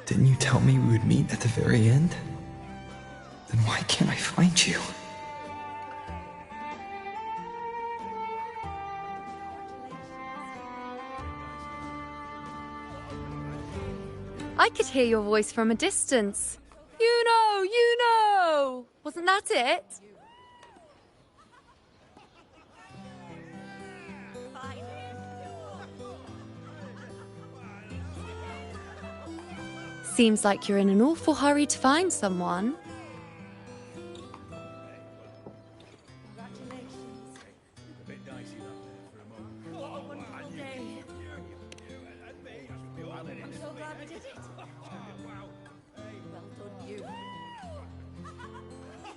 Didn't you tell me we would meet at the very end? Then why can't I find you? I could hear your voice from a distance. You know! Wasn't that it? Seems like you're in an awful hurry to find someone.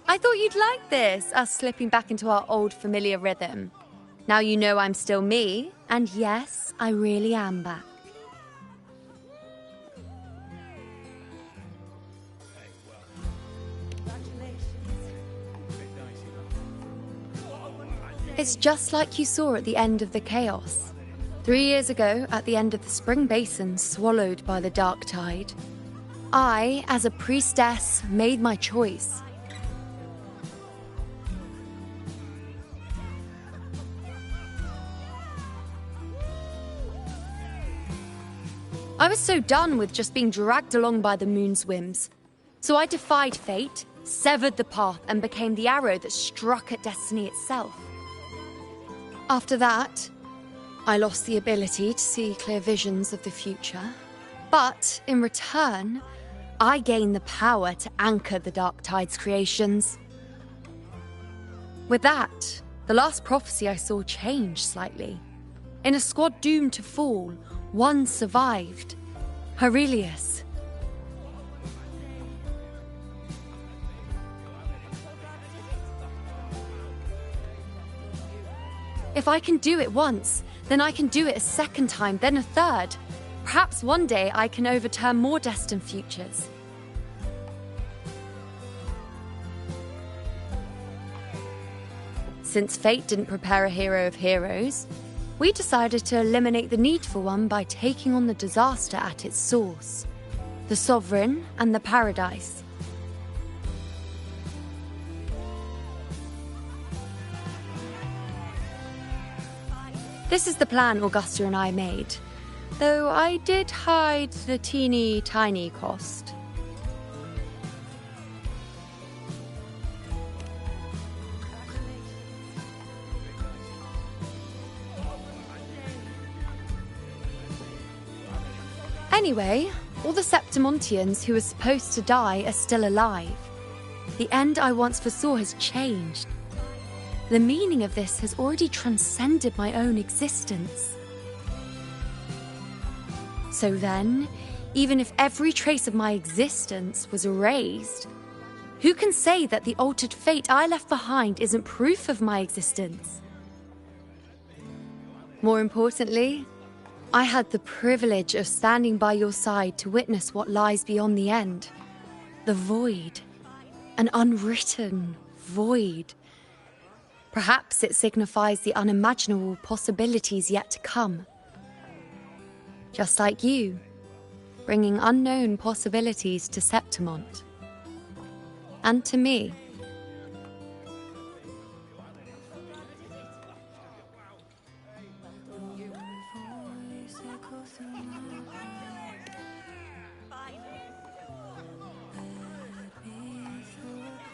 I thought you'd like this, us slipping back into our old familiar rhythm. Now you know I'm still me, and yes, I really am back. It's just like you saw at the end of the chaos. 3 years ago, at the end of the spring basin swallowed by the dark tide, I, as a priestess, made my choice. I was so done with just being dragged along by the moon's whims. So I defied fate, severed the path, and became the arrow that struck at destiny itself. After that, I lost the ability to see clear visions of the future. But in return, I gained the power to anchor the Dark Tide's creations. With that, the last prophecy I saw changed slightly. In a squad doomed to fall, one survived. Aurelius. If I can do it once, then I can do it a second time, then a third. Perhaps one day I can overturn more destined futures. Since fate didn't prepare a hero of heroes, we decided to eliminate the need for one by taking on the disaster at its source, the Sovereign and the Paradise. This is the plan Augusta and I made, though I did hide the teeny tiny cost. Anyway, all the Septimontians who were supposed to die are still alive. The end I once foresaw has changed. The meaning of this has already transcended my own existence. So then, even if every trace of my existence was erased, who can say that the altered fate I left behind isn't proof of my existence? More importantly, I had the privilege of standing by your side to witness what lies beyond the end. The void. An unwritten void. Perhaps it signifies the unimaginable possibilities yet to come. Just like you, bringing unknown possibilities to Septimont. And to me.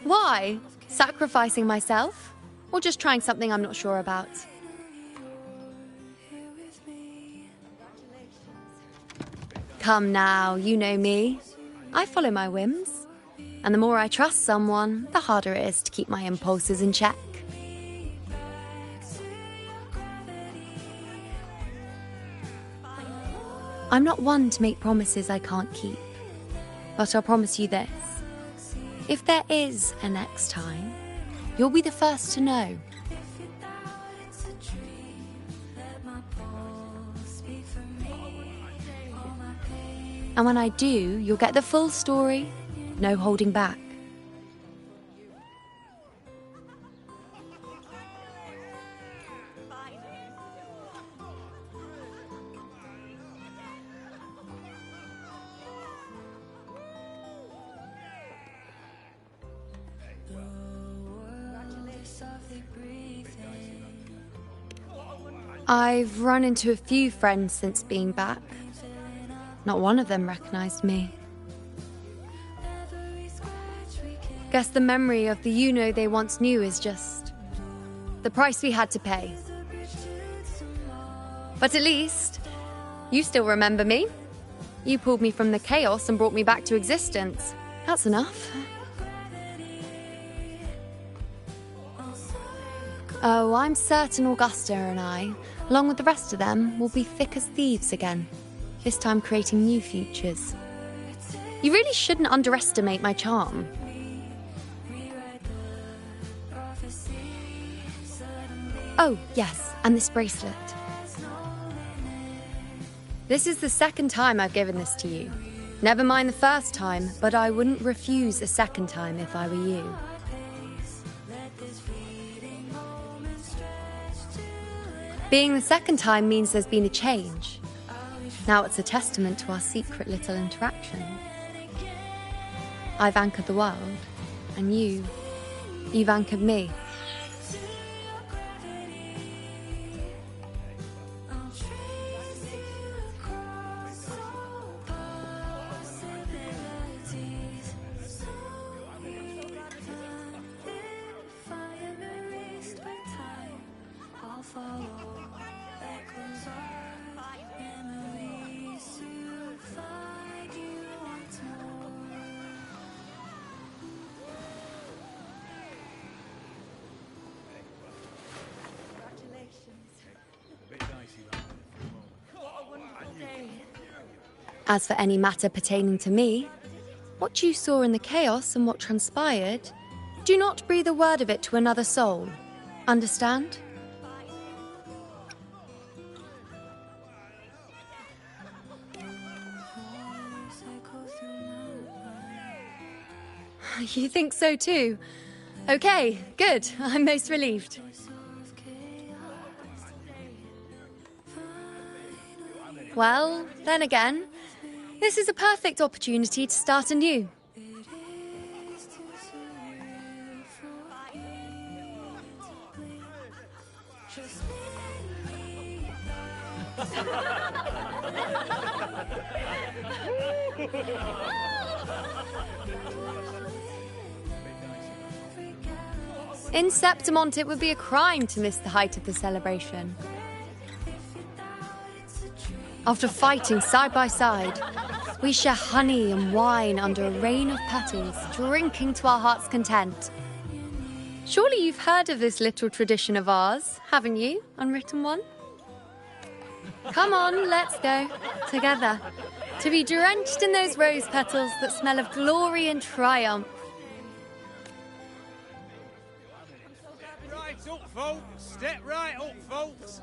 Why? Sacrificing myself? Or just trying something I'm not sure about? Come now, you know me. I follow my whims. And the more I trust someone, the harder it is to keep my impulses in check. I'm not one to make promises I can't keep, but I'll promise you this. If there is a next time, you'll be the first to know. And when I do, you'll get the full story, no holding back. I've run into a few friends since being back. Not one of them recognized me. Guess the memory of the you-know they once knew is just the price we had to pay. But at least, you still remember me. You pulled me from the chaos and brought me back to existence. That's enough. Oh, I'm certain Augusta and I, along with the rest of them, will be thick as thieves again, this time creating new futures. You really shouldn't underestimate my charm. Oh, yes, and this bracelet. This is the second time I've given this to you. Never mind the first time, but I wouldn't refuse a second time if I were you. Being the second time means there's been a change. Now it's a testament to our secret little interaction. I've anchored the world, and you've anchored me. As for any matter pertaining to me, what you saw in the chaos and what transpired, do not breathe a word of it to another soul. Understand? You think so too? Okay, good. I'm most relieved. Well, then again, this is a perfect opportunity to start anew. In Septimont, it would be a crime to miss the height of the celebration. After fighting side by side, we share honey and wine under a rain of petals, drinking to our heart's content. Surely you've heard of this little tradition of ours, haven't you, unwritten one? Come on, let's go, together, to be drenched in those rose petals that smell of glory and triumph. Right up, folks. Step right up, folks.